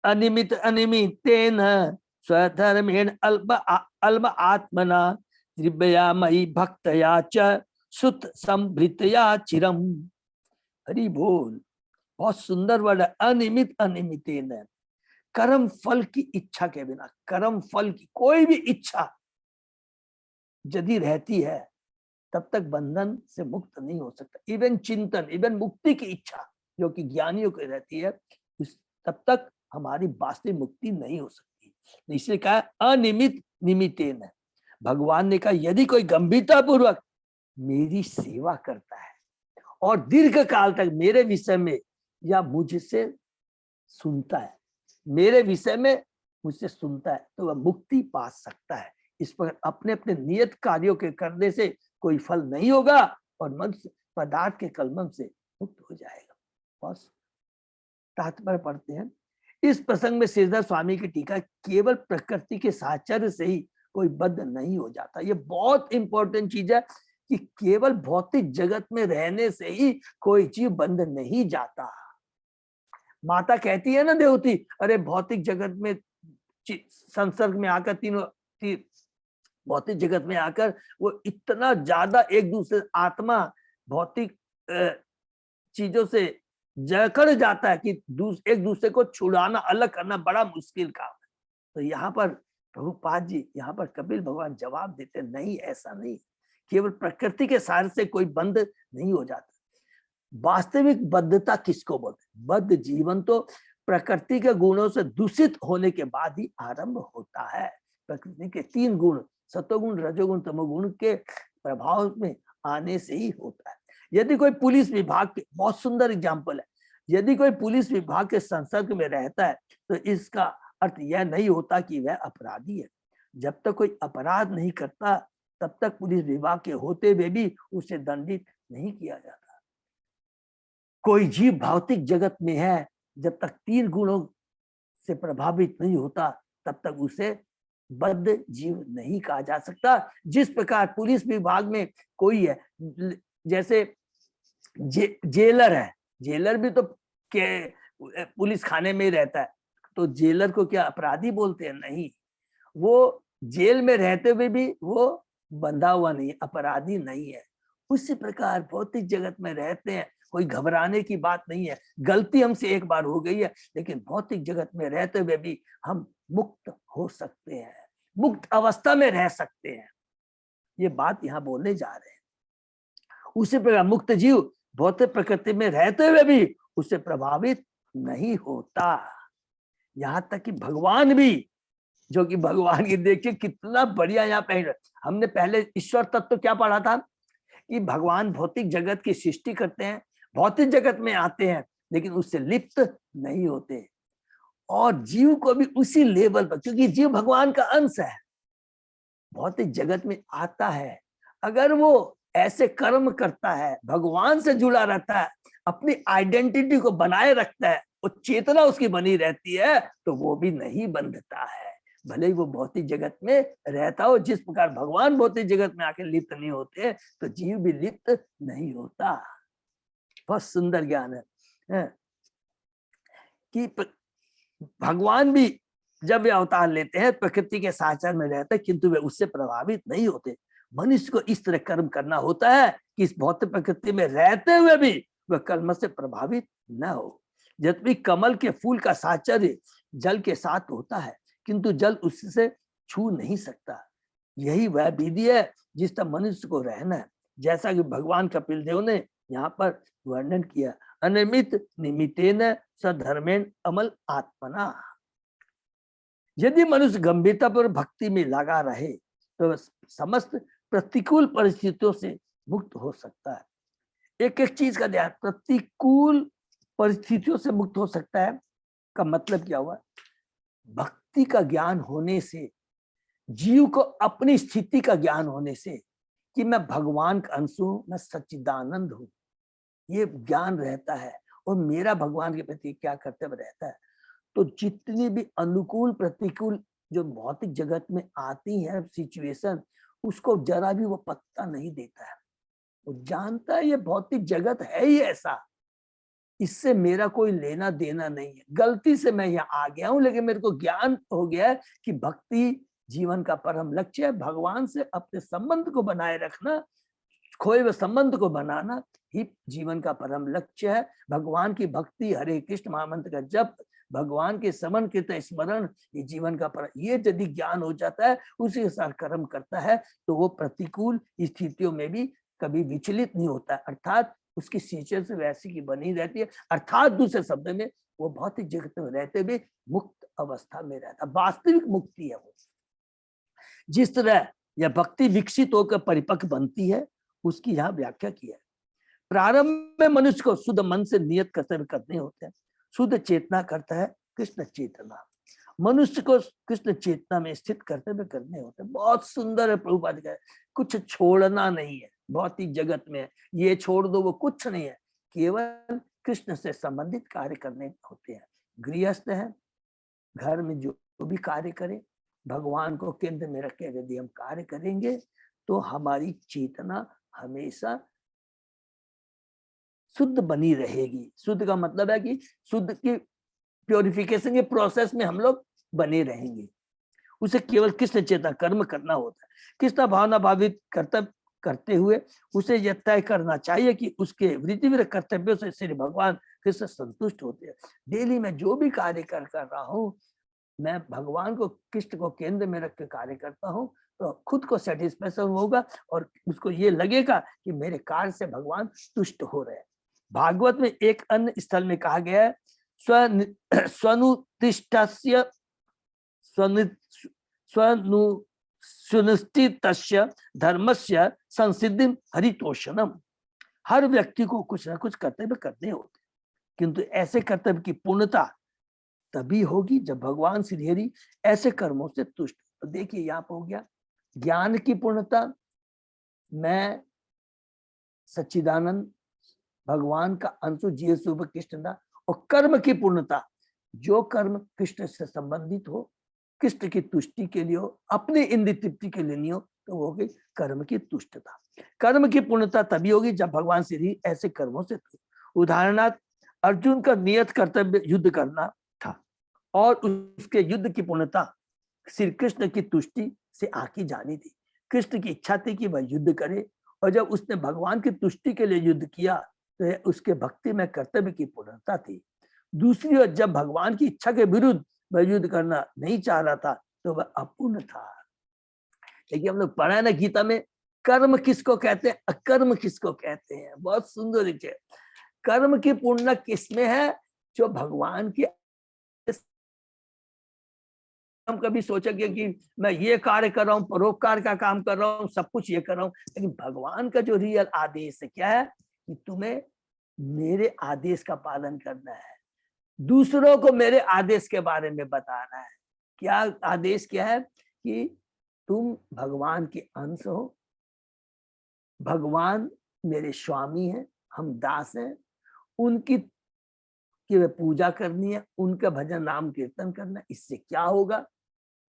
अनिमितेन स्वधर्मेण अल्प आत्मना दिव्यामयी भक्तया च सुत संभृतया चिरम। हरि बोल। बहुत सुंदर वर्ड है, अनिमित अनिमितेन। कर्म फल की इच्छा के बिना, कर्म फल की कोई भी इच्छा यदि रहती है तब तक बंधन से मुक्त नहीं हो सकता। इवन चिंतन, इवन मुक्ति की इच्छा जो कि ज्ञानियों की रहती है, तब तक हमारी वास्तविक मुक्ति नहीं हो सकती। इसलिए कहा अनिमित निमितेन। भगवान ने कहा यदि कोई गंभीरता पूर्वक मेरी सेवा करता है और दीर्घ काल तक मेरे विषय में या मुझसे सुनता है, मेरे विषय में मुझसे सुनता है, तो वह मुक्ति पा सकता है। इस पर अपने अपने नियत कार्यों के करने से कोई फल नहीं होगा और मनुष्य पदार्थ के कलमम से मुक्त हो जाएगा। बस तात्पर्य पढ़ते हैं। इस प्रसंग में श्रीधर स्वामी की टीका, केवल प्रकृति के साहचर्य से ही कोई बद्ध नहीं हो जाता। ये बहुत इंपॉर्टेंट चीज है कि केवल भौतिक जगत में रहने से ही कोई जीव बंध नहीं जाता। माता कहती है ना देवती, अरे भौतिक जगत में संसर्ग में आकर तीनों भौतिक जगत में आकर वो इतना ज्यादा एक दूसरे आत्मा भौतिक चीजों से जकड़ जाता है कि एक दूसरे को छुड़ाना, अलग करना बड़ा मुश्किल काम है। तो यहाँ पर प्रभुपाद जी, यहाँ पर कपिल भगवान जवाब देते नहीं, ऐसा नहीं, केवल प्रकृति के सार से कोई बंध नहीं हो जाता। वास्तविक बद्धता किसको बोलते हैं? बद्ध जीवन तो प्रकृति के गुणों से दूषित होने के बाद ही आरंभ होता है। प्रकृति के 3 गुण, सतोगुण, रजोगुण, तमोगुण के प्रभाव में आने से ही होता है। यदि कोई पुलिस विभाग के, बहुत सुंदर एग्जाम्पल है, यदि कोई पुलिस विभाग के संसर्ग में रहता है तो इसका अर्थ यह नहीं होता कि वह अपराधी है। जब तक कोई अपराध नहीं करता तब तक पुलिस विभाग के होते हुए भी उसे दंडित नहीं किया जाता। कोई जीव भौतिक जगत में है, जब तक 3 गुणों से प्रभावित नहीं होता तब तक उसे बद्ध जीव नहीं कहा जा सकता। जिस प्रकार पुलिस विभाग में कोई है, जैसे जेलर है, जेलर भी तो पुलिस खाने में ही रहता है, तो जेलर को क्या अपराधी बोलते हैं? नहीं, वो जेल में रहते हुए भी वो बंधा हुआ नहीं, अपराधी नहीं है। उसी प्रकार भौतिक जगत में रहते हैं, कोई घबराने की बात नहीं है। गलती हमसे एक बार हो गई है, लेकिन भौतिक जगत में रहते हुए भी हम मुक्त हो सकते हैं, मुक्त अवस्था में रह सकते हैं। ये बात यहाँ बोलने जा रहे हैं। उसी प्रकार मुक्त जीव भौतिक प्रकृति में रहते हुए भी उससे प्रभावित नहीं होता। यहाँ तक कि भगवान भी, जो कि भगवान की देखिए कितना बढ़िया यहाँ पे हमने पहले ईश्वर तत्व क्या पढ़ा था कि भगवान भौतिक जगत की सृष्टि करते हैं, भौतिक जगत में आते हैं, लेकिन उससे लिप्त नहीं होते। और जीव को भी उसी लेवल पर, क्योंकि जीव भगवान का अंश है, भौतिक जगत में आता है, अगर वो ऐसे कर्म करता है, भगवान से जुड़ा रहता है, अपनी आइडेंटिटी को बनाए रखता है, वो चेतना उसकी बनी रहती है, तो वो भी नहीं बंधता है, भले ही वो भौतिक जगत में रहता हो। जिस प्रकार भगवान भौतिक जगत में आके लिप्त नहीं होते, तो जीव भी लिप्त नहीं होता। बहुत सुंदर ज्ञान है कि भगवान भी जब वे अवतार लेते हैं प्रकृति के साचार में रहते हैं, किंतु वे उससे प्रभावित नहीं होते। मनुष्य को इस तरह कर्म करना होता है कि इस भौतिक प्रकृति में रहते हुए भी वह कर्म से प्रभावित न हो। जब भी कमल के फूल का साचर्य जल के साथ होता है, किंतु जल उससे छू नहीं सकता। यही वह विधि है जिस तरह मनुष्य को रहना है, जैसा कि भगवान कपिल देव ने यहाँ पर वर्णन किया, अनिमित निमितेन सधर्मेण अमल आत्मना। यदि मनुष्य गंभीरता पर भक्ति में लगा रहे तो समस्त प्रतिकूल परिस्थितियों से मुक्त हो सकता है। एक एक चीज का ध्यान, प्रतिकूल परिस्थितियों से मुक्त हो सकता है का मतलब क्या हुआ? भक्ति का ज्ञान होने से, जीव को अपनी स्थिति का ज्ञान होने से कि मैं भगवान का अंश हूं, मैं सच्चिदानंद हूं, ये ज्ञान रहता है, और मेरा भगवान के प्रति क्या कर्तव्य रहता है। तो जितनी भी अनुकूल प्रतिकूल जो भौतिक जगत में आती है सिचुएशन, उसको जरा भी वो पत्ता नहीं देता है। वो जानता है ये भौतिक जगत है ही ऐसा, इससे मेरा कोई लेना देना नहीं है। गलती से मैं यहाँ आ गया हूँ, लेकिन मेरे को ज्ञान हो गया है कि भक्ति जीवन का परम लक्ष्य है। भगवान से अपने संबंध को बनाए रखना, खोए हुए संबंध को बनाना ही जीवन का परम लक्ष्य है। भगवान की भक्ति, हरे कृष्ण महामंत्र का जप, भगवान के समन कीर्तन स्मरण, ये जीवन का परम, ये यदि ज्ञान हो जाता है, उसी के साथ कर्म करता है, तो वो प्रतिकूल स्थितियों में भी कभी विचलित नहीं होता है, अर्थात उसकी सिचुएशन से वैसी की बनी रहती है। अर्थात दूसरे शब्द में वो भौतिक जगत में रहते हुए मुक्त अवस्था में रहता है, वास्तविक मुक्ति है वो। जिस तरह यह भक्ति विकसित होकर परिपक्व बनती है, उसकी यहाँ व्याख्या की है। प्रारंभ में मनुष्य को शुद्ध मन से नियत कर्तव्य करने होते हैं। शुद्ध चेतना करता है कृष्ण चेतना, मनुष्य को कृष्ण चेतना में स्थित कर्तव्य करने होते हैं। बहुत सुंदर है, प्रभुपाद का, कुछ छोड़ना नहीं है भौतिक जगत में, ये छोड़ दो वो कुछ नहीं है, केवल कृष्ण से संबंधित कार्य करने होते हैं। गृहस्थ है, घर में जो भी कार्य करे, भगवान को केंद्र में रख के यदि हम कार्य करेंगे तो हमारी चेतना हमेशा शुद्ध बनी रहेगी। शुद्ध का मतलब है कि शुद्ध की प्योरिफिकेशन के प्रोसेस में हम लोग बने रहेंगे। उसे केवल कृष्ण चेतना कर्म करना होता है। कृष्ण भावना भावित कर्तव्य करते हुए उसे यह तय करना चाहिए कि उसके वृत्तिवीर कर्तव्यों से श्री भगवान कृष्ण संतुष्ट होते हैं। डेली में जो भी कार्य कर रहा हूँ, मैं भगवान को, कृष्ण को केंद्र में रख के कार्य करता हूँ, तो खुद को सेटिस्फैक्शन होगा और उसको ये लगेगा कि मेरे कार्य से भगवान तुष्ट हो रहे हैं। भागवत में एक अन्य स्थल में कहा गया है, स्वनुतिष्ठस्य सुनिश्चितस्य धर्मस्य संसिद्धिम हरितोषणम। हर व्यक्ति को कुछ ना कुछ कर्तव्य करने होते, किंतु ऐसे कर्तव्य की पूर्णता तभी होगी जब भगवान श्री हरि ऐसे कर्मों से तुष्ट। तो देखिए यहाँ पर हो गया ज्ञान की पूर्णता, मैं सच्चिदानंद भगवान का अंश जीव स्वरूप कृष्ण था, और कर्म की पूर्णता, जो कर्म कृष्ण से संबंधित हो, कृष्ण की तुष्टि के लिए हो, अपनी इंद्रिय तृप्ति के लिए नहीं हो, तो वो होगी कर्म की तुष्टता। कर्म की पूर्णता तभी होगी जब भगवान श्री ऐसे कर्मों से। उदाहरणार्थ अर्जुन का नियत कर्तव्य युद्ध करना था, और उसके युद्ध की पूर्णता श्री कृष्ण की तुष्टि से आकी जानी थी। कृष्ण की इच्छा थी कि वह युद्ध करे, और जब उसने भगवान की तुष्टि के लिए युद्ध किया तो उसके भक्ति में कर्तव्य की पूर्णता थी। दूसरी ओर जब भगवान की इच्छा के विरुद्ध वह युद्ध करना नहीं चाह रहा था तो वह अपूर्ण था। लेकिन हम लोग पढ़ा है ना गीता में, कर्म किसको कहते हैं, अकर्म किसको कहते हैं। बहुत सुंदर लिखे, कर्म की पूर्णता किसमें है, जो भगवान की। हम कभी सोचेंगे कि मैं ये कार्य कर रहा हूँ, परोपकार का काम कर रहा हूँ, सब कुछ ये कर रहा हूँ, लेकिन भगवान का जो रियल आदेश है क्या है कि तुम्हें मेरे आदेश का पालन करना है, दूसरों को मेरे आदेश के बारे में बताना है। क्या आदेश क्या है कि तुम भगवान के अंश हो, भगवान मेरे स्वामी हैं, हम दास हैं, उनकी की वे पूजा करनी है, उनका भजन नाम कीर्तन करना। इससे क्या होगा,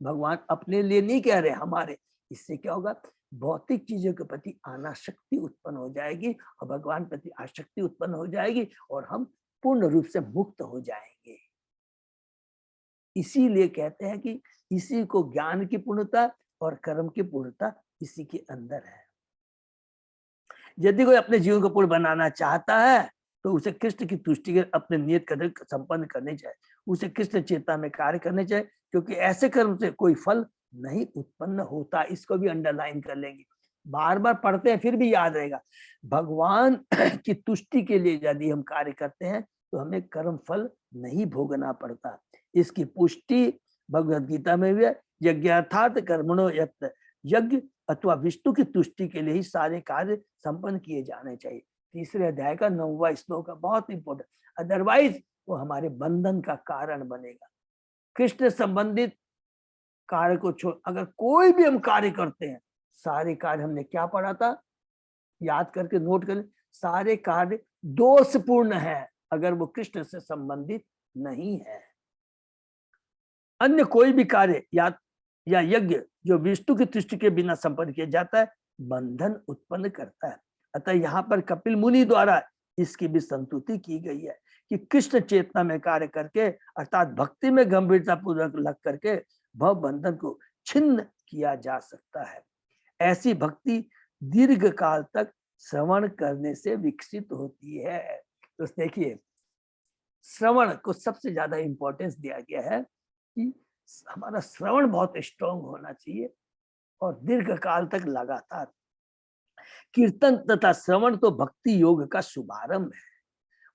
भगवान अपने लिए नहीं कह रहे, हमारे। इससे क्या होगा, भौतिक चीजों के प्रति अनासक्ति उत्पन्न हो जाएगी, और भगवान प्रति आसक्ति उत्पन्न हो जाएगी, और हम पूर्ण रूप से मुक्त हो जाएंगे। इसीलिए कहते हैं कि इसी को ज्ञान की पूर्णता और कर्म की पूर्णता इसी के अंदर है। यदि कोई अपने जीवन को पूर्ण बनाना चाहता है तो उसे कृष्ण की तुष्टि के अपने नियत कर्म संपन्न करने चाहिए, उसे कृष्ण चेतना में कार्य करने चाहिए, क्योंकि ऐसे कर्म से कोई फल नहीं उत्पन्न होता। इसको भी अंडरलाइन कर लेंगे, बार बार पढ़ते हैं फिर भी याद रहेगा। भगवान की तुष्टि के लिए यदि हम कार्य करते हैं तो हमें कर्म फल नहीं भोगना पड़ता। इसकी पुष्टि भगवद गीता में भी है, यज्ञार्थात कर्मणो यत्। यज्ञ अथवा विष्णु की तुष्टि के लिए ही सारे कार्य संपन्न किए जाने चाहिए। तीसरे अध्याय का 9वां श्लोक है, बहुत इंपॉर्टेंट, अदरवाइज वो हमारे बंधन का कारण बनेगा। कृष्ण संबंधित कार्य को छोड़ अगर कोई भी हम कार्य करते हैं, सारे कार्य, हमने क्या पढ़ा था, याद करके नोट कर, सारे कार्य दोषपूर्ण है अगर वो कृष्ण से संबंधित नहीं है। अन्य कोई भी कार्य या यज्ञ जो विष्णु की तुष्टि के बिना संपन्न किया जाता है, बंधन उत्पन्न करता है। अतः यहाँ पर कपिल मुनि द्वारा इसकी भी संतुति की गई है कि कृष्ण चेतना में कार्य करके, अर्थात भक्ति में गंभीरता पूर्वक लग करके भव बंधन को छिन्न किया जा सकता है। ऐसी भक्ति दीर्घ काल तक श्रवण करने से विकसित होती है। तो देखिए, श्रवण को सबसे ज्यादा इंपॉर्टेंस दिया गया है कि हमारा श्रवण बहुत स्ट्रॉन्ग होना चाहिए और दीर्घ काल तक लगातार। कीर्तन तथा श्रवण तो भक्ति योग का शुभारंभ है।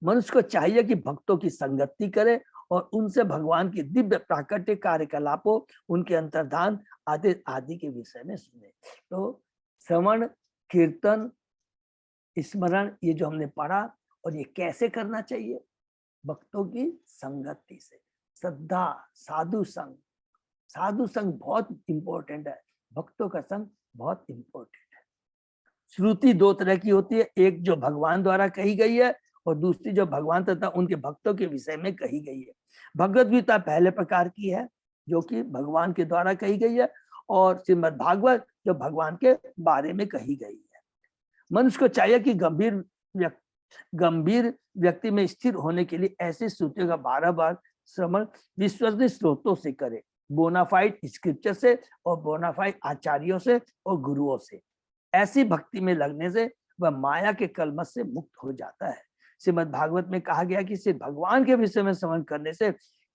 मनुष्य को चाहिए कि भक्तों की संगति करे और उनसे भगवान की दिव्य प्राकृतिक कार्यकलापों, उनके अंतर्धान आदि आदि के विषय में सुने। तो श्रवण, कीर्तन, स्मरण, ये जो हमने पढ़ा, और ये कैसे करना चाहिए, भक्तों की संगति से। श्रद्धा, साधु संग, साधु संग बहुत इंपॉर्टेंट है, भक्तों का संग बहुत इंपॉर्टेंट है। श्रुति दो तरह की होती है, एक जो भगवान द्वारा कही गई है और दूसरी जो भगवान तथा उनके भक्तों के विषय में कही गई है। भगवद गीता पहले प्रकार की है जो कि भगवान के द्वारा कही गई है, और श्रीमद् भागवत जो भगवान के बारे में कही गई है। मनुष्य को चाहिए कि गंभीर व्यक्ति में स्थिर होने के लिए ऐसी श्रुतियों का बार बार श्रवण विश्वसनीय स्रोतों से करे, बोनाफाइड स्क्रिप्चर से और बोनाफाइड आचार्यों से और गुरुओं से। ऐसी भक्ति में लगने से वह माया के कलमश से मुक्त हो जाता है। श्रीमद् भागवत में कहा गया कि सिर्फ भगवान के विषय में श्रवण करने से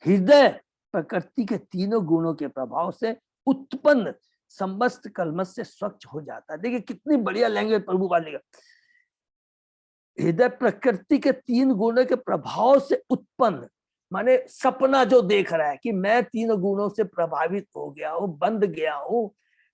हृदय प्रकृति के तीनों गुणों के प्रभाव से उत्पन्न समस्त कलमश से स्वच्छ हो जाता है। देखिए कितनी बढ़िया लैंग्वेज प्रभु वाले का। हृदय प्रकृति के 3 गुणों के प्रभाव से उत्पन्न, माने सपना जो देख रहा है कि मैं 3 गुणों से प्रभावित हो गया हूं, बंध गया हूं,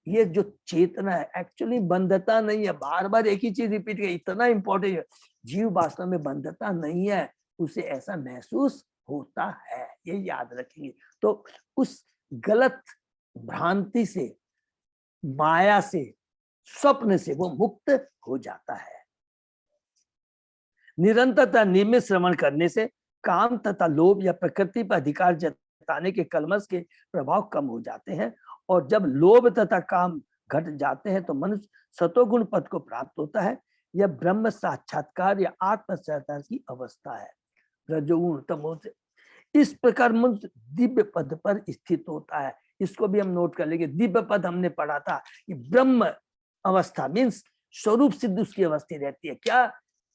ये जो चेतना है एक्चुअली बंधता नहीं है। बार बार एक ही चीज रिपीट कर, इतना इंपॉर्टेंट है। जीव वास्तव में बंधता नहीं है, उसे ऐसा महसूस होता है, ये याद रखेंगे। तो उस गलत भ्रांति से, माया से, स्वप्न से वो मुक्त हो जाता है। निरंतरता नियमित श्रवण करने से काम तथा लोभ या प्रकृति पर अधिकार जताने के कलमश के प्रभाव कम हो जाते हैं, और जब लोभ तथा काम घट जाते हैं तो मनुष्य सतोगुण पद को प्राप्त होता है। यह ब्रह्म साक्षात्कार या आत्म साक्षात्कार की अवस्था है। रजोगुण तमोगुण से इस प्रकार मनुष्य दिव्य पद पर स्थित होता है। इसको भी हम नोट कर लेंगे। दिव्य पद हमने पढ़ा था कि ब्रह्म अवस्था मीन्स स्वरूप सिद्ध उसकी अवस्था रहती है। क्या?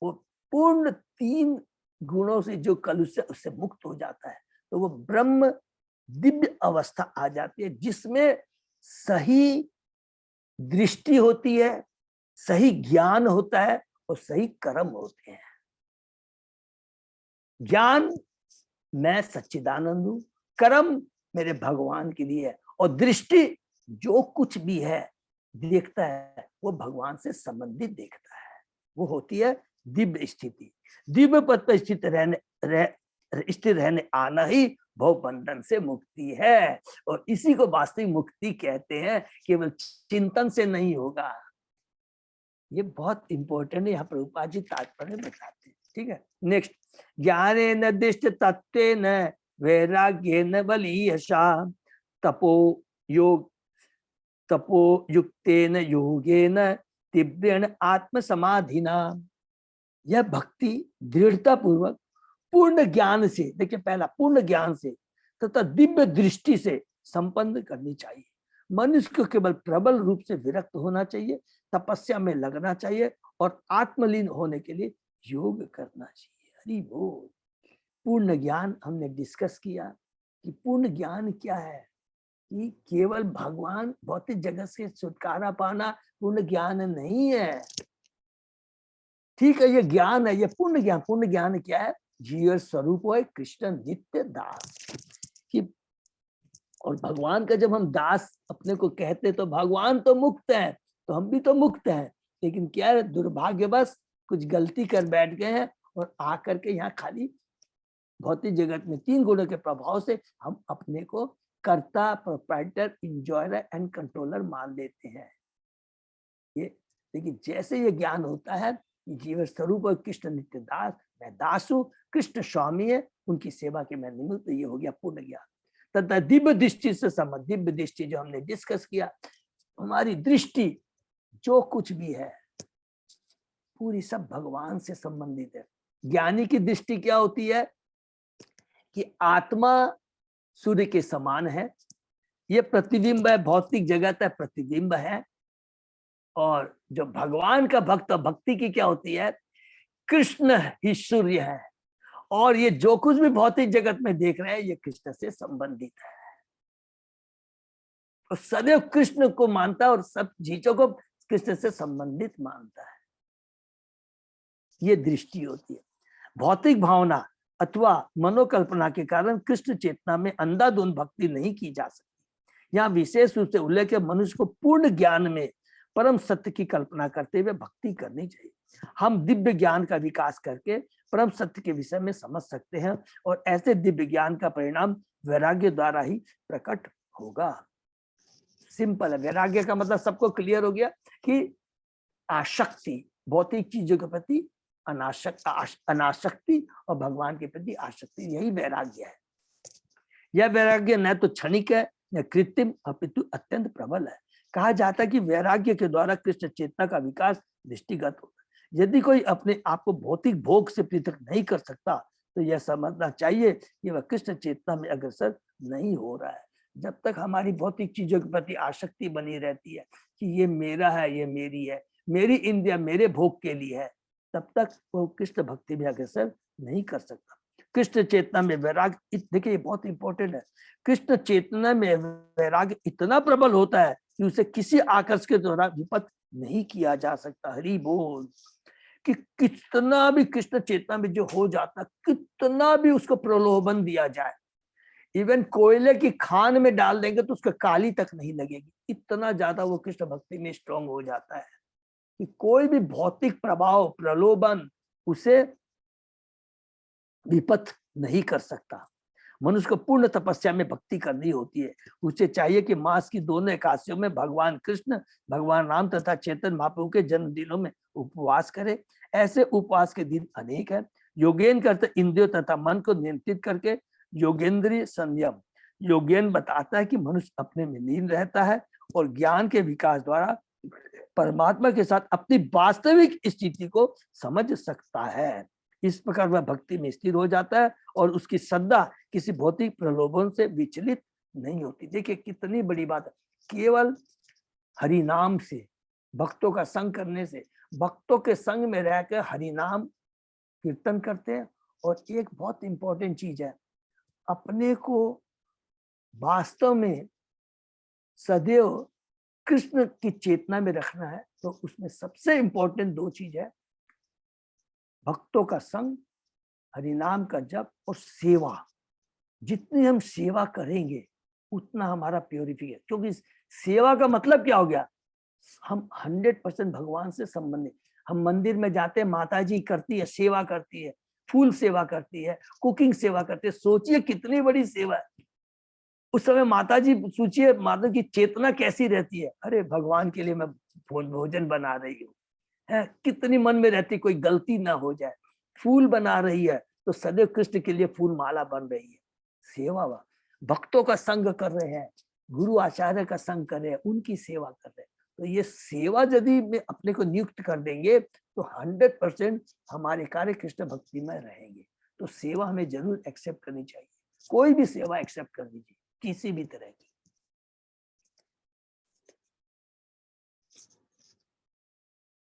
वो पूर्ण 3 गुणों से जो कलुष है उससे मुक्त हो जाता है, तो वो ब्रह्म दिव्य अवस्था आ जाती है, जिसमें सही दृष्टि होती है, सही ज्ञान होता है और सही कर्म होते हैं। ज्ञान मैं सच्चिदानंद हूं, कर्म मेरे भगवान के लिए है, और दृष्टि जो कुछ भी है देखता है वो भगवान से संबंधित देखता है, वो होती है दिव्य स्थिति। दिव्य पद पर स्थित रहने आना ही भव बंधन से मुक्ति है, और इसी को वास्तविक मुक्ति कहते हैं। केवल चिंतन से नहीं होगा, ये बहुत इंपॉर्टेंट है, यहाँ प्रभुपाद जी तात्पर्य बताते हैं। ठीक है, नेक्स्ट, ज्ञानेन दिष्ट तत्वेन वैराग्येन बलीयशा तपो युक्तेन योगेन तीव्रेण आत्म समाधिना। यह भक्ति दृढ़ता पूर्वक पूर्ण ज्ञान से, देखिए पहला पूर्ण ज्ञान से तथा दिव्य दृष्टि से संपन्न करनी चाहिए। मनुष्य को केवल प्रबल रूप से विरक्त होना चाहिए, तपस्या में लगना चाहिए और आत्मलीन होने के लिए योग करना चाहिए। हरि बोल। पूर्ण ज्ञान हमने डिस्कस किया कि पूर्ण ज्ञान क्या है, कि केवल भगवान भौतिक जगत से छुटकारा पाना पूर्ण ज्ञान नहीं है। ठीक है, ये ज्ञान है, ये पूर्ण ज्ञान। पूर्ण ज्ञान क्या है? जीव स्वरूप है कृष्ण नित्य दास की, और भगवान का जब हम दास अपने को कहते तो भगवान तो मुक्त है, तो हम भी तो मुक्त हैं, लेकिन क्या है, दुर्भाग्यवश कुछ गलती कर बैठ गए हैं और आकर के यहाँ खाली भौतिक जगत में 3 गुणों के प्रभाव से हम अपने को कर्ता, प्रोप्राइटर, इंजॉयर एंड कंट्रोलर मान लेते हैं। ये लेकिन जैसे ये ज्ञान होता है कि जीव स्वरूप और कृष्ण नित्य दास, मैं दास हूं, कृष्ण स्वामी है, उनकी सेवा के मैं निमित्त, ये हो गया पूर्ण ज्ञान। तथा दिव्य दृष्टि से संबंध, दिव्य दृष्टि जो हमने डिस्कस किया, हमारी दृष्टि जो कुछ भी है पूरी सब भगवान से संबंधित है। ज्ञानी की दृष्टि क्या होती है कि आत्मा सूर्य के समान है, ये प्रतिबिंब है, भौतिक जगत है प्रतिबिंब है, और जो भगवान का भक्त, भक्ति की क्या होती है, कृष्ण ही सूर्य है, और ये जो कुछ भी भौतिक जगत में देख रहे हैं ये कृष्ण से संबंधित है, तो सदैव कृष्ण को मानता है और सब चीजों को कृष्ण से संबंधित मानता है। ये दृष्टि होती है। भौतिक भावना अथवा मनोकल्पना के कारण कृष्ण चेतना में अंधाधुंध भक्ति नहीं की जा सकती। यहाँ विशेष रूप से उल्लेख है, मनुष्य को पूर्ण ज्ञान में परम सत्य की कल्पना करते हुए भक्ति करनी चाहिए। हम दिव्य ज्ञान का विकास करके परम सत्य के विषय में समझ सकते हैं, और ऐसे दिव्य ज्ञान का परिणाम वैराग्य द्वारा ही प्रकट होगा। सिंपल है, वैराग्य का मतलब सबको क्लियर हो गया कि आसक्ति, भौतिक चीजों के प्रति अनासक्ति और भगवान के प्रति आसक्ति, यही वैराग्य है। यह वैराग्य न तो क्षणिक है न कृत्रिम, अपितु अत्यंत प्रबल है। कहा जाता है कि वैराग्य के द्वारा कृष्ण चेतना का विकास दृष्टिगत होता है। यदि कोई अपने आप को भौतिक भोग से पृथक नहीं कर सकता तो यह समझना चाहिए कि वह कृष्ण चेतना में अग्रसर नहीं हो रहा है। जब तक हमारी भौतिक चीजों के प्रति आसक्ति बनी रहती है कि ये मेरा है, ये मेरी है, मेरी इंद्रिया मेरे भोग के लिए है, तब तक वो कृष्ण भक्ति में अग्रसर नहीं कर सकता। कृष्ण चेतना में वैराग्य, देखिए बहुत इंपॉर्टेंट है, कृष्ण चेतना में वैराग्य इतना प्रबल होता है कि उसे किसी आकर्ष के द्वारा विपत नहीं किया जा सकता। हरि बोल। कि कितना भी कृष्ण चेतना में जो हो जाता, कितना भी उसको प्रलोभन दिया जाए, इवन कोयले की खान में डाल देंगे तो उसका काली तक नहीं लगेगी, इतना ज्यादा वो कृष्ण भक्ति में स्ट्रांग हो जाता है कि कोई भी भौतिक प्रभाव, प्रलोभन उसे विपथ नहीं कर सकता। मनुष्य को पूर्ण तपस्या में भक्ति करनी होती है। उसे चाहिए कि मास की दोनों एकादशियों में भगवान कृष्ण, भगवान राम तथा चैतन्य महाप्रभु के जन्मदिनों में उपवास करे। ऐसे उपवास के दिन अनेक है। योगेन करते इंद्रियों तथा मन को नियंत्रित करके योगेंद्रीय संयम। योगेन बताता है कि मनुष्य अपने में लीन रहता है और ज्ञान के विकास द्वारा परमात्मा के साथ अपनी वास्तविक स्थिति को समझ सकता है। इस प्रकार वह भक्ति में स्थिर हो जाता है और उसकी श्रद्धा किसी भौतिक प्रलोभन से विचलित नहीं होती। देखिए कितनी बड़ी बात है, केवल हरि नाम से, भक्तों का संग करने से, भक्तों के संग में रहकर हरि नाम कीर्तन करते हैं। और एक बहुत इंपॉर्टेंट चीज है, अपने को वास्तव में सदैव कृष्ण की चेतना में रखना है। तो उसमें सबसे इंपॉर्टेंट दो चीज है, भक्तों का संग, हरिनाम का जप और सेवा। जितनी हम सेवा करेंगे उतना हमारा प्योरिफिकेशन, क्योंकि सेवा का मतलब क्या हो गया, हम 100% भगवान से संबंधित। हम मंदिर में जाते हैं, माता जी करती है, सेवा करती है, फूल सेवा करती है, कुकिंग सेवा करती है। सोचिए कितनी बड़ी सेवा है। उस समय माता जी, सोचिए माता की चेतना कैसी रहती है, अरे भगवान के लिए मैं भोजन बना रही हूँ, है कितनी मन में रहती, कोई गलती ना हो जाए। फूल बना रही है तो सदैव कृष्ण के लिए फूल माला बन रही है, सेवा। भक्तों का संग कर रहे हैं, गुरु आचार्य का संग कर रहे हैं, उनकी सेवा कर रहे हैं। तो ये सेवा यदि में अपने को नियुक्त कर देंगे तो 100% हमारे कार्य कृष्ण भक्ति में रहेंगे। तो सेवा हमें जरूर एक्सेप्ट करनी चाहिए, कोई भी सेवा एक्सेप्ट कर लीजिए, किसी भी तरह की।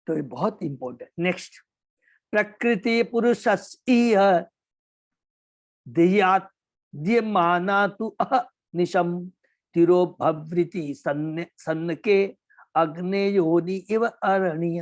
तो ये बहुत इंपॉर्टेंट। नेक्स्ट, प्रकृति पुरुष माना तु निशम तिरो भवृति सन्न के अग्ने योनि इव अरणीय।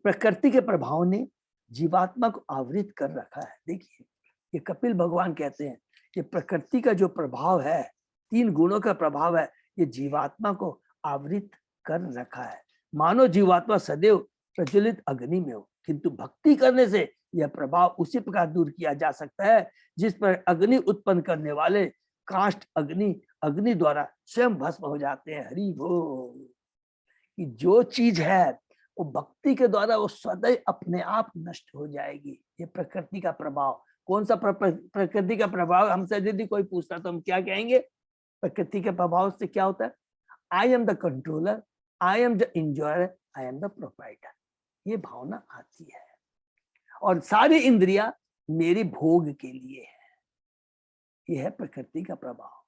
प्रकृति के प्रभाव ने जीवात्मा को आवृत कर रखा है। देखिए ये कपिल भगवान कहते हैं कि प्रकृति का जो प्रभाव है, 3 गुणों का प्रभाव है, ये जीवात्मा को आवृत कर रखा है। मानो जीवात्मा सदैव प्रज्वलित अग्नि में हो, किंतु भक्ति करने से यह प्रभाव उसी प्रकार दूर किया जा सकता है जिस पर अग्नि उत्पन्न करने वाले काष्ठ अग्नि द्वारा स्वयं भस्म हो जाते हैं। हरि बोल। कि जो चीज है वो भक्ति के द्वारा वो सदैव अपने आप नष्ट हो जाएगी। ये प्रकृति का प्रभाव। कौन सा प्रकृति का प्रभाव? हमसे यदि कोई पूछता तो हम क्या कहेंगे? प्रकृति के प्रभाव से क्या होता है? I am the controller, I am the enjoyer, I am the proprietor. ये भावना आती है और सारी इंद्रियां मेरी भोग के लिए है। यह है प्रकृति का प्रभाव।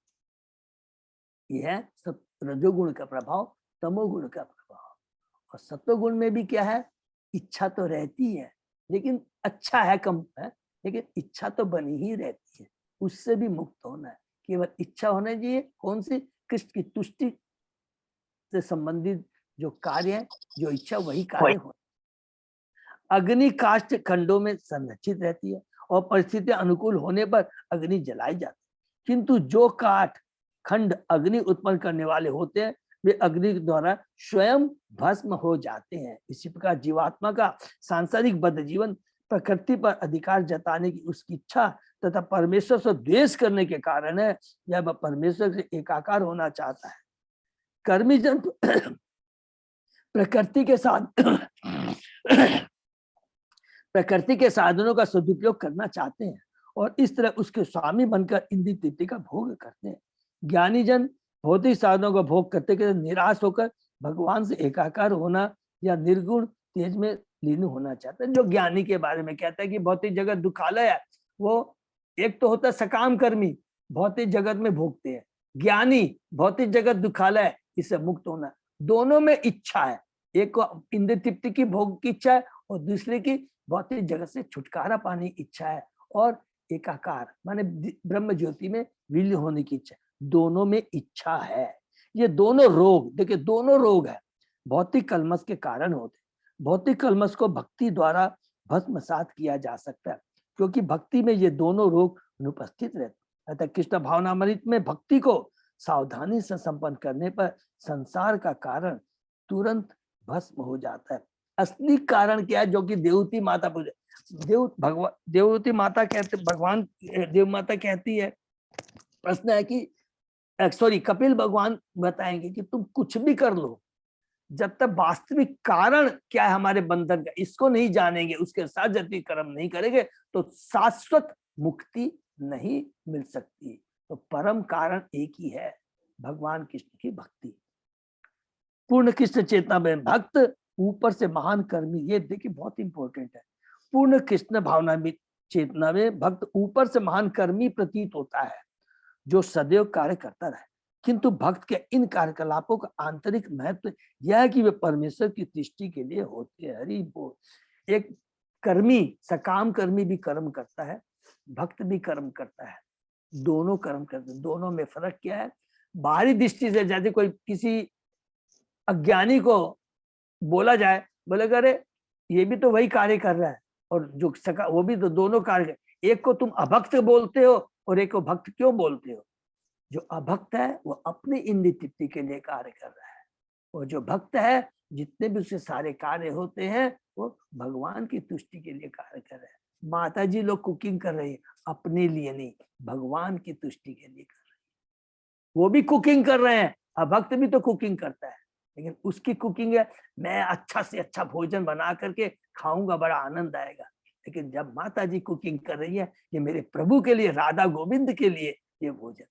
यह है रजोगुण का प्रभाव, तमोगुण का प्रभाव। और सत्वगुण में भी क्या है? इच्छा तो रहती है लेकिन अच्छा है, कम है, लेकिन इच्छा तो बनी ही रहती है। उससे भी मुक्त होना है। केवल इच्छा होना चाहिए। कौन सी? कृष्ण की तुष्टि से संबंधित जो कार्य है, जो इच्छा, वही कार्य हो। अग्नि काष्ठ खंडों में संरक्षित रहती है और परिस्थितियां अनुकूल होने पर अग्नि जलाई जाती है। किंतु जो काठ खंड अग्नि उत्पन्न करने वाले होते हैं वे अग्नि द्वारा स्वयं भस्म हो जाते हैं। इसी प्रकार जीवात्मा का सांसारिक बद्ध जीवन प्रकृति पर अधिकार जताने की उसकी इच्छा तथा परमेश्वर से द्वेष करने के कारण है। जब परमेश्वर से एकाकार होना चाहता है। कर्मी जन प्रकृति के साधनों का सदुपयोग करना चाहते हैं और इस तरह उसके स्वामी बनकर इंद्रिय तृप्ति का भोग करते हैं। ज्ञानी जन भौतिक साधनों का भोग करते करते निराश होकर भगवान से एकाकार होना या निर्गुण तेज में लीन होना चाहते हैं। जो ज्ञानी के बारे में कहता है कि भौतिक जगत दुखालय है, वो एक तो होता है सकाम कर्मी, भौतिक जगत में भोगते हैं। ज्ञानी भौतिक जगत दुखालय, इससे मुक्त होना। दोनों में इच्छा है, एक को इंद्रिय तृप्ति की भोग की इच्छा है और दूसरे की भौतिक जगत से छुटकारा पाने की इच्छा है और एकाकार माने ब्रह्म ज्योति में विलीन होने की इच्छा। दोनों में इच्छा है। ये दोनों रोग, देखिए दोनों रोग है, भौतिक कलमश के कारण होते। भौतिक कलमश को भक्ति द्वारा भस्मसात किया जा सकता है, क्योंकि भक्ति में ये दोनों रोग अनुपस्थित रहते हैं। अतः कृष्ण भावनामृत में भक्ति को सावधानी से संपन्न करने पर संसार का कारण तुरंत भस्म हो जाता है। असली कारण क्या है? जो कि देवती माता देवती माता कहते, भगवान देव माता कहती है, प्रश्न है कि सॉरी कपिल भगवान बताएंगे कि तुम कुछ भी कर लो, जब तक वास्तविक कारण क्या है हमारे बंधन का इसको नहीं जानेंगे, उसके साथ जब तक कर्म नहीं करेंगे तो शाश्वत मुक्ति नहीं मिल सकती। तो परम कारण एक ही है, भगवान कृष्ण की भक्ति। पूर्ण कृष्ण चेतना में भक्त ऊपर से महान कर्मी, ये देखिए बहुत इंपॉर्टेंट है। पूर्ण कृष्ण भावना में चेतना में भक्त ऊपर से महान कर्मी प्रतीत होता है, जो सदैव कार्य करता रहे, किंतु भक्त के इन कार्यकलापों का आंतरिक महत्व यह है कि वे परमेश्वर की दृष्टि के लिए होते हैं। हरि बोल। एक कर्मी, सकाम कर्मी भी कर्म करता है, भक्त भी कर्म करता है, दोनों कर्म करते हैं। दोनों में फर्क क्या है? बाहरी दृष्टि से जैसे कोई किसी अज्ञानी को बोला जाए, बोलेगा अरे ये भी तो वही कार्य कर रहा है, और जो सका वो भी तो दोनों कार्य, एक को तुम अभक्त बोलते हो और एक को भक्त क्यों बोलते हो? जो अभक्त है वो अपनी इंद्रिय तृप्ति के लिए कार्य कर रहा है, और जो भक्त है जितने भी उसके सारे कार्य होते हैं वो भगवान की तुष्टि के लिए कार्य कर रहे हैं। माता जी लोग कुकिंग कर रही है, अपने लिए नहीं, भगवान की तुष्टि के लिए कर रही है। वो भी कुकिंग कर रहे हैं, अभक्त भी तो कुकिंग करता है, लेकिन उसकी कुकिंग है मैं अच्छा से अच्छा भोजन बना करके खाऊंगा, बड़ा आनंद आएगा। लेकिन जब माता जी कुकिंग कर रही है, ये मेरे प्रभु के लिए, राधा गोविंद के लिए ये भोजन,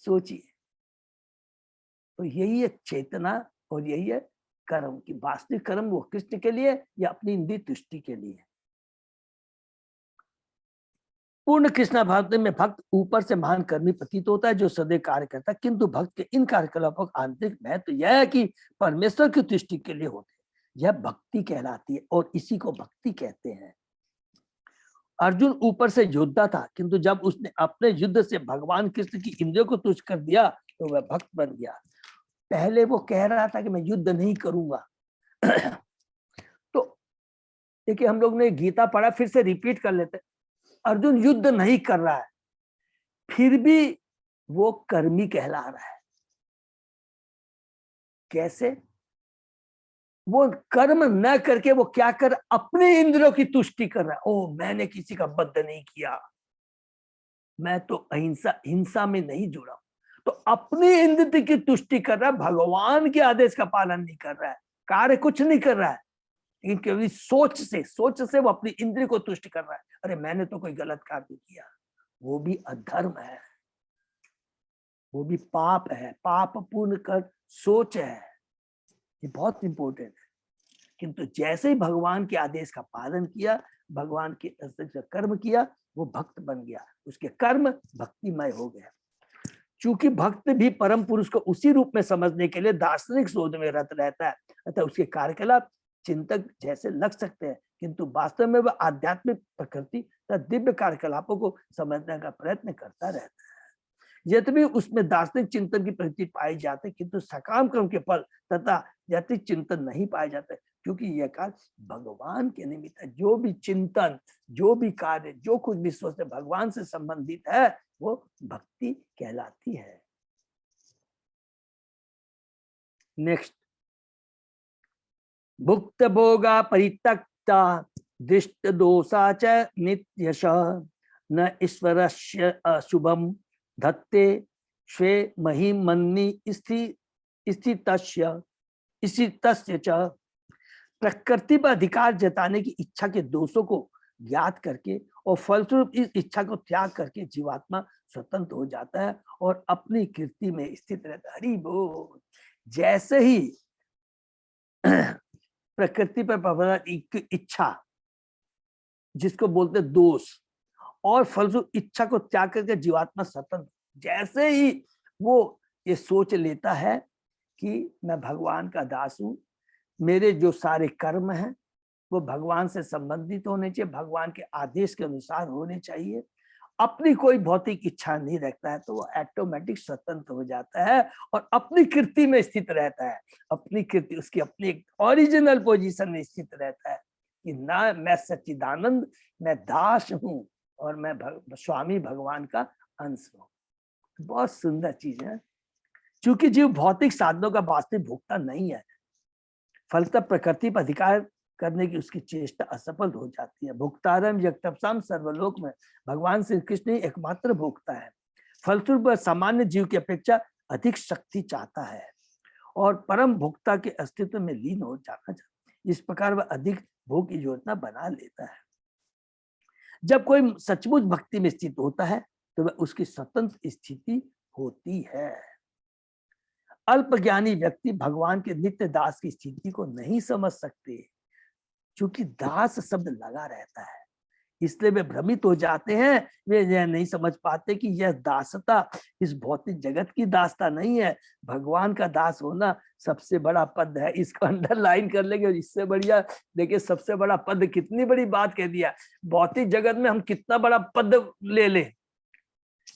सोचिए। तो यही है चेतना और यही है कर्म की वास्तविक कर्म, वो कृष्ण के लिए या अपनी इंद्रिय तुष्टि के लिए। पूर्ण कृष्णा भाव में भक्त ऊपर से महान कर्मी प्रतीत होता है, जो सदैव कार्य करता है, किंतु भक्त के इन कार्यकलापों का आंतरिक महत्व यह है कि परमेश्वर की तुष्टि के लिए होते हैं। यह भक्ति कहलाती है और इसी को भक्ति कहते हैं। अर्जुन ऊपर से योद्धा था, किंतु जब उसने अपने युद्ध से भगवान कृष्ण की इंद्रियों को तुच्छ कर दिया तो वह भक्त बन गया। पहले वो कह रहा था कि मैं युद्ध नहीं करूंगा। तो देखिए हम लोग ने गीता पढ़ा, फिर से रिपीट कर लेते। अर्जुन युद्ध नहीं कर रहा है, फिर भी वो कर्मी कहला रहा है। कैसे? वो कर्म न करके वो क्या कर, अपने इंद्रियों की तुष्टि कर रहा है। ओ मैंने किसी का बद्ध नहीं किया, मैं तो हिंसा में नहीं जुड़ा, तो अपनी इंद्रिय की तुष्टि कर रहा है, भगवान के आदेश का पालन नहीं कर रहा है, कार्य कुछ नहीं कर रहा है, लेकिन केवल सोच से वो अपनी इंद्रिय को तुष्ट कर रहा है। अरे मैंने तो कोई गलत काम नहीं किया। वो भी अधर्म है, वो भी पाप है, पाप पूर्ण कर सोच है, ये बहुत इंपॉर्टेंट है। किंतु जैसे ही भगवान के आदेश का पालन किया, भगवान के कर्म किया, वो भक्त बन गया, उसके कर्म भक्तिमय हो गया। चूंकि भक्त भी परम पुरुष को उसी रूप में समझने के लिए दार्शनिक शोध में रत रहता है, अतः उसके कार्यकलाप चिंतक जैसे लग सकते हैं, किंतु वास्तव में वह आध्यात्मिक प्रकृति तथा दिव्य कार्यकलापों को समझने का प्रयत्न करता रहता है। यद्यपि उसमें दार्शनिक चिंतन की प्रवृत्ति पाई जाती है, किंतु सकाम कर्म के फल तथा यतिक चिंतन नहीं पाए जाते, क्योंकि यह कार्य भगवान के निमित्त है। जो भी चिंतन, जो भी कार्य, जो कुछ भी सोचते भगवान से संबंधित है, वो भक्ति कहलाती है। नेक्स्ट, भुक्त भोगा परित्यक्ता दृष्ट दोषा च नित्यश न ईश्वरस्य अशुभम धत्ते स्वे महिमन्नि स्थितस्य च। प्रकृति पर अधिकार जताने की इच्छा के दोषों को ज्ञात करके और फलस्वरूप इस इच्छा को त्याग करके जीवात्मा स्वतंत्र हो जाता है और अपनी कीर्ति में स्थित रहता है। हरि बोल। जैसे ही प्रकृति पर प्रबल इच्छा, जिसको बोलते दोष, और फलस्वरूप इच्छा को त्याग करके जीवात्मा स्वतंत्र, जैसे ही वो ये सोच लेता है कि मैं भगवान का दास हूं, मेरे जो सारे कर्म हैं वो भगवान से संबंधित होने चाहिए, भगवान के आदेश के अनुसार होने चाहिए, अपनी कोई भौतिक इच्छा नहीं रखता है तो वो ऑटोमेटिक स्वतंत्र हो जाता है और अपनी कीर्ति में स्थित रहता है। अपनी कीर्ति, उसकी अपनी एक ओरिजिनल पोजीशन में स्थित रहता है कि ना मैं सच्चिदानंद, मैं दास हूँ और मैं स्वामी भगवान का अंश हूँ। बहुत सुंदर चीज है। चूंकि जीव भौतिक साधनों का वास्तविक भोक्ता नहीं है, फलतः प्रकृति पर अधिकार करने की उसकी चेष्टा असफल हो जाती है। भोक्तारम यज्ञतपसाम सर्वलोक में भगवान श्री कृष्ण ही एकमात्र भोक्ता है। फलस्वरूप वह सामान्य जीव की अपेक्षा अधिक शक्ति चाहता है और परम भोक्ता के अस्तित्व में लीन हो जाना चाहता है। इस प्रकार वह अधिक भोग की योजना बना लेता है। जब कोई सचमुच भक्ति में स्थित होता है तो वह उसकी स्वतंत्र स्थिति होती है। अल्पज्ञानी व्यक्ति भगवान के नित्य दास की स्थिति को नहीं समझ सकते, क्योंकि दास शब्द लगा रहता है, इसलिए वे भ्रमित हो जाते हैं। वे यह नहीं समझ पाते कि यह दासता इस भौतिक जगत की दासता नहीं है, भगवान का दास होना सबसे बड़ा पद है। इसको अंडरलाइन कर लेंगे और इससे बढ़िया देखिए, सबसे बड़ा पद, कितनी बड़ी बात कह दिया। भौतिक जगत में हम कितना बड़ा पद ले ले,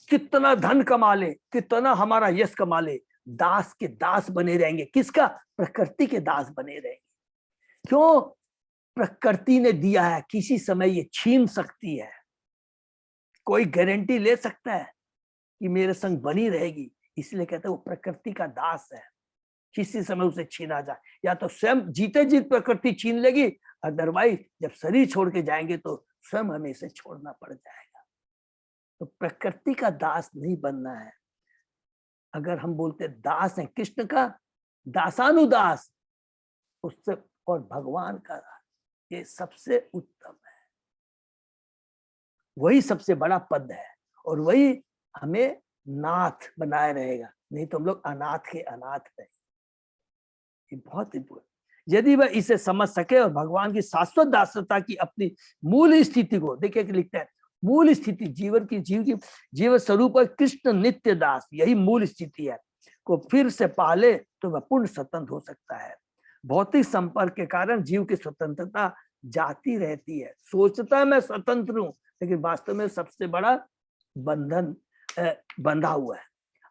कितना धन कमा ले, कितना हमारा यश कमा ले, दास के दास बने रहेंगे। किसका? प्रकृति के दास बने रहेंगे। क्यों? प्रकृति ने दिया है, किसी समय ये छीन सकती है। कोई गारंटी ले सकता है कि मेरे संग बनी रहेगी? इसलिए कहते हैं वो प्रकृति का दास है, किसी समय उसे छीना जाए। या तो स्वयं जीते जीत प्रकृति छीन लेगी, अदरवाइज जब शरीर छोड़ के जाएंगे तो स्वयं हमें इसे छोड़ना पड़ जाएगा। तो प्रकृति का दास नहीं बनना है। अगर हम बोलते दास है कृष्ण का, दासानुदास, उससे और भगवान का, ये सबसे उत्तम है। वही सबसे बड़ा पद है और वही हमें नाथ बनाए रहेगा, नहीं तो हम लोग अनाथ के अनाथ रहेंगे। ये बहुत इंपॉर्टेंट। यदि वह इसे समझ सके और भगवान की शाश्वत दासता की अपनी मूल स्थिति को, देखिए लिखता है मूल स्थिति, जीवन की जीव स्वरूप कृष्ण नित्य दास, यही मूल स्थिति है, को फिर से पाले तो वह पूर्ण स्वतंत्र हो सकता है। भौतिक संपर्क के कारण जीव की स्वतंत्रता जाती रहती है। सोचता है मैं स्वतंत्र हूं, लेकिन वास्तव में सबसे बड़ा बंधन बंधा हुआ है।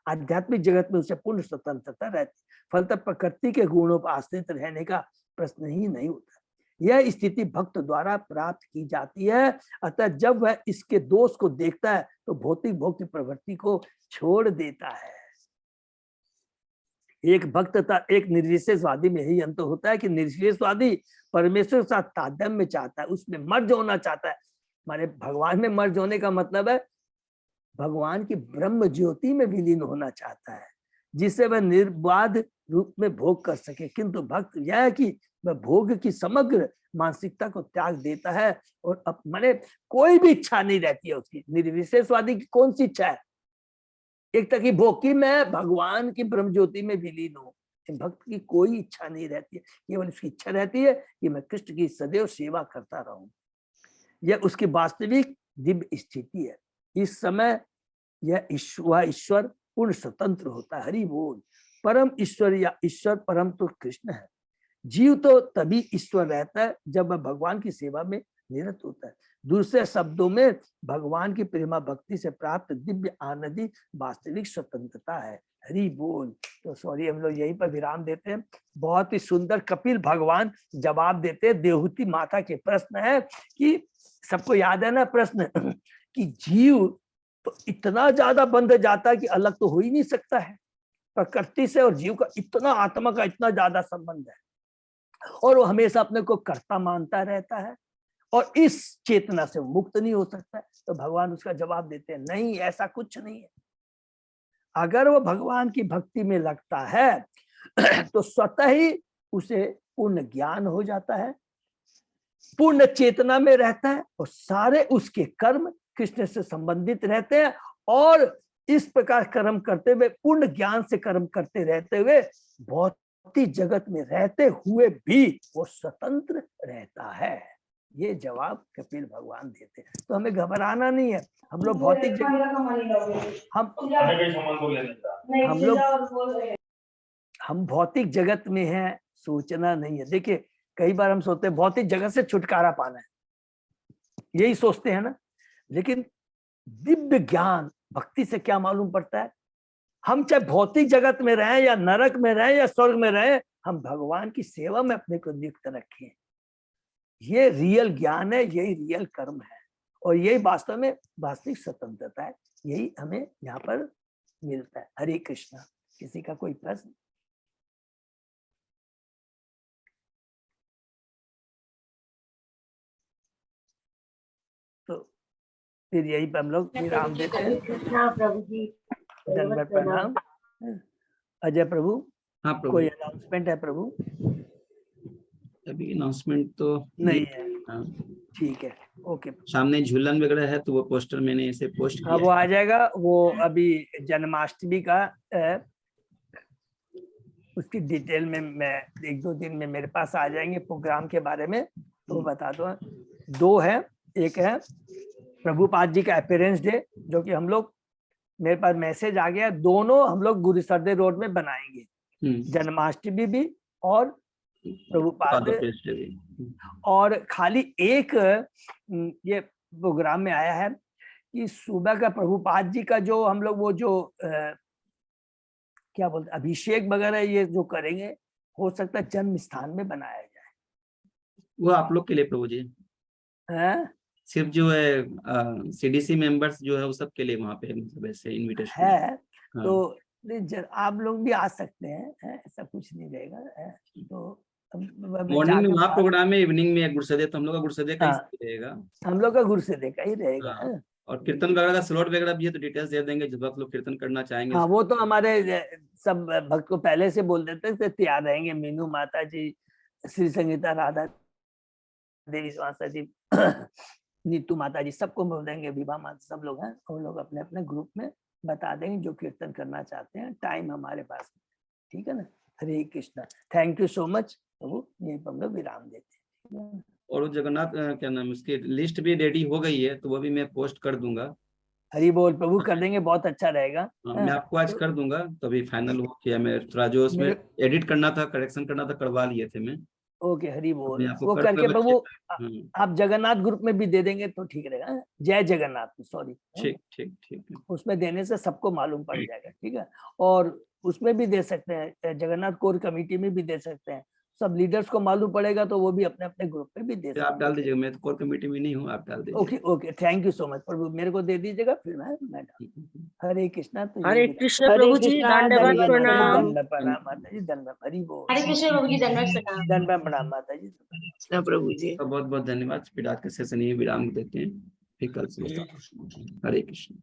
आध्यात्मिक जगत में उसे पूर्ण स्वतंत्रता रहती है। फलतः प्रकृति के गुणों पर आश्रित रहने का प्रश्न ही नहीं होता। यह स्थिति भक्त द्वारा प्राप्त की जाती है। अतः जब वह इसके दोष को देखता है तो भौतिक भोग की प्रवृत्ति को छोड़ देता है। एक भक्त तथा एक निर्विशेषवादी में यही अंतर होता है कि निर्विशेषवादी परमेश्वर के साथ तादात्म्य चाहता है, उसमें मर्ज होना चाहता है। हमारे भगवान में मर्ज होने का मतलब है भगवान की ब्रह्म ज्योति में विलीन होना चाहता है, जिससे वह निर्बाध रूप में भोग कर सके। किंतु भक्त यह है कि वह भोग की समग्र मानसिकता को त्याग देता है और माने कोई भी इच्छा नहीं रहती है उसकी। निर्विशेषवादी की कौन सी इच्छा है? एक तक भोग की, मैं भगवान की ब्रह्म ज्योति में विलीन हूँ। भक्त की कोई इच्छा नहीं रहती है, केवल उसकी इच्छा रहती है कि मैं कृष्ण की सदैव सेवा करता रहूं। यह उसकी वास्तविक दिव्य स्थिति है। इस समय यह ईश्वर पूर्ण स्वतंत्र होता है। हरि बोल। परम ईश्वर या ईश्वर परम तो कृष्ण है। जीव तो तभी ईश्वर रहता है जब वह भगवान की सेवा में निरत होता है। दूसरे शब्दों में भगवान की प्रेमा भक्ति से प्राप्त दिव्य आनंदी वास्तविक स्वतंत्रता है। हरि बोल। तो सॉरी, हम लोग यहीं पर विराम देते हैं। बहुत ही सुंदर कपिल भगवान जवाब देते हैं। देवहूति माता के प्रश्न है कि सबको याद है ना प्रश्न कि जीव तो इतना ज्यादा बंध जाता है कि अलग तो हो ही नहीं सकता है प्रकृति से, और जीव का इतना, आत्मा का इतना ज्यादा संबंध है और वो हमेशा अपने को कर्ता मानता रहता है और इस चेतना से मुक्त नहीं हो सकता है। तो भगवान उसका जवाब देते हैं, नहीं, ऐसा कुछ नहीं है। अगर वो भगवान की भक्ति में लगता है तो स्वतः ही उसे पूर्ण ज्ञान हो जाता है, पूर्ण चेतना में रहता है और सारे उसके कर्म कृष्ण से संबंधित रहते हैं। और इस प्रकार कर्म करते हुए, पूर्ण ज्ञान से कर्म करते रहते हुए, भौतिक जगत में रहते हुए भी वो स्वतंत्र रहता है। ये जवाब कपिल भगवान देते हैं। तो हमें घबराना नहीं है। हम लोग भौतिक हम भौतिक जगत में हैं, सोचना नहीं है। देखिए कई बार हम सोचते हैं भौतिक जगत से छुटकारा पाना है, यही सोचते हैं ना। लेकिन दिव्य ज्ञान भक्ति से क्या मालूम पड़ता है, हम चाहे भौतिक जगत में रहें या नरक में रहें या स्वर्ग में रहें, हम भगवान की सेवा में अपने को नियुक्त रखें। ये रियल ज्ञान है, यही रियल कर्म है, और यही वास्तव में वास्तविक स्वतंत्रता है। यही हमें यहाँ पर मिलता है। हरे कृष्णा। किसी का कोई प्रश्न? तो फिर यही पर हम लोग विराम देते हैं। प्रभु जी धन्यवाद, प्रणाम। अजय प्रभु, हाँ प्रभु, कोई अनाउंसमेंट है प्रभु? अभी अनाउंसमेंट तो नहीं है। हाँ। ठीक है, ओके। सामने झूलन वगैरह है तो वो पोस्टर मैंने इसे पोस्ट हाँ, किया वो आ जाएगा। वो अभी जन्माष्टमी का उसकी डिटेल में मैं 1-2 दिन में मेरे पास आ जाएंगे प्रोग्राम के बारे में, तो बता दो। 2 है, एक है प्रभुपाद जी का अपीयरेंस डे, जो कि हम लोग, मेरे पास मैसेज आ गया, दोनों हम लोग गुरु सरदे रोड में बनाएंगे, जन्माष्टमी भी और प्रभुपाद। और खाली एक ये प्रोग्राम में आया है कि सुबह का प्रभुपाद जी का जो हम लोग वो जो क्या बोलते अभिषेक वगैरह ये जो करेंगे, हो सकता है जन्म स्थान में बनाया जाए। वो आप लोग के लिए प्रभु जी है? सिर्फ जो है सीडीसी मेंबर्स जो है वो सब के लिए वहाँ पे मतलब ऐसे इनविटेशन है। हाँ। तो आप लोग भी आ सकते हैं, ऐसा कुछ नहीं रहेगा। तो मॉर्निंग में वहाँ प्रोग्राम है, इवनिंग में गुरुसदे, तो हम लोग का गुरुसदे का ही रहेगा। हम लोग का गुरुसदे का ही रहेगा। हाँ। और कीर्तन वगैरह का स्लॉट वगैरह भी है तो डिटेल्स दे देंगे, जब आप लोग कीर्तन करना चाहेंगे। हाँ, वो तो हमारे सब भक्त को पहले से बोल देते हैं, तैयार रहेंगे। मीनू माता जी, श्री संगीता राधा देवी स्वासा जी, नीतू माता जी, सबको बोल देंगे। विभा माता, सब लोग हैं, वो लोग अपने अपने ग्रुप में बता देंगे जो कीर्तन करना चाहते हैं। टाइम हमारे पास, ठीक है ना। Hare Krishna, thank you so much प्रभु। यही हम लोग विराम देते हैं। और वो जगन्नाथ क्या नाम, उसकी लिस्ट भी रेडी हो गई है, तो वो भी मैं पोस्ट कर दूंगा। हरि बोल प्रभु, कर देंगे, बहुत अच्छा रहेगा। मैं आपको आज कर दूंगा, तो अभी फाइनल हो गया। मैं थोड़ा जो उसमें एडिट करना था, करेक्शन करना था, करवा लिए थे मैं। ओके, हरि बोल। वो कर करके प्रभु आप जगन्नाथ ग्रुप में भी दे देंगे तो ठीक रहेगा। जय जगन्नाथ, सॉरी। ठीक ठीक ठीक, उसमें देने से सबको मालूम पड़ जाएगा, ठीक है। और उसमें भी दे सकते हैं, जगन्नाथ कोर कमेटी में भी दे सकते हैं। सब लीडर्स को मालूम पड़ेगा तो वो भी अपने अपने ग्रुप में भी दे सकते हैं। आप डाल दीजिएगा, मैं तो कोर कमेटी में नहीं हूँ, आप डाल दीजिए। Okay okay, thank you so much प्रभु, मेरे को दे दीजिएगा, फिर मैं हरे कृष्णा। तो हरे कृष्ण प्रभु जी, दंडवत प्रणाम। प्रणाम माता जी, दंडवत। हरि बोल। हरे कृष्ण प्रभु जी, दंडवत प्रणाम। दंडवत प्रणाम माता जी, प्रभु जी। बहुत बहुत धन्यवाद। फिर आज के सेशन यही विराम देते हैं, फिर कल से। हरे कृष्ण।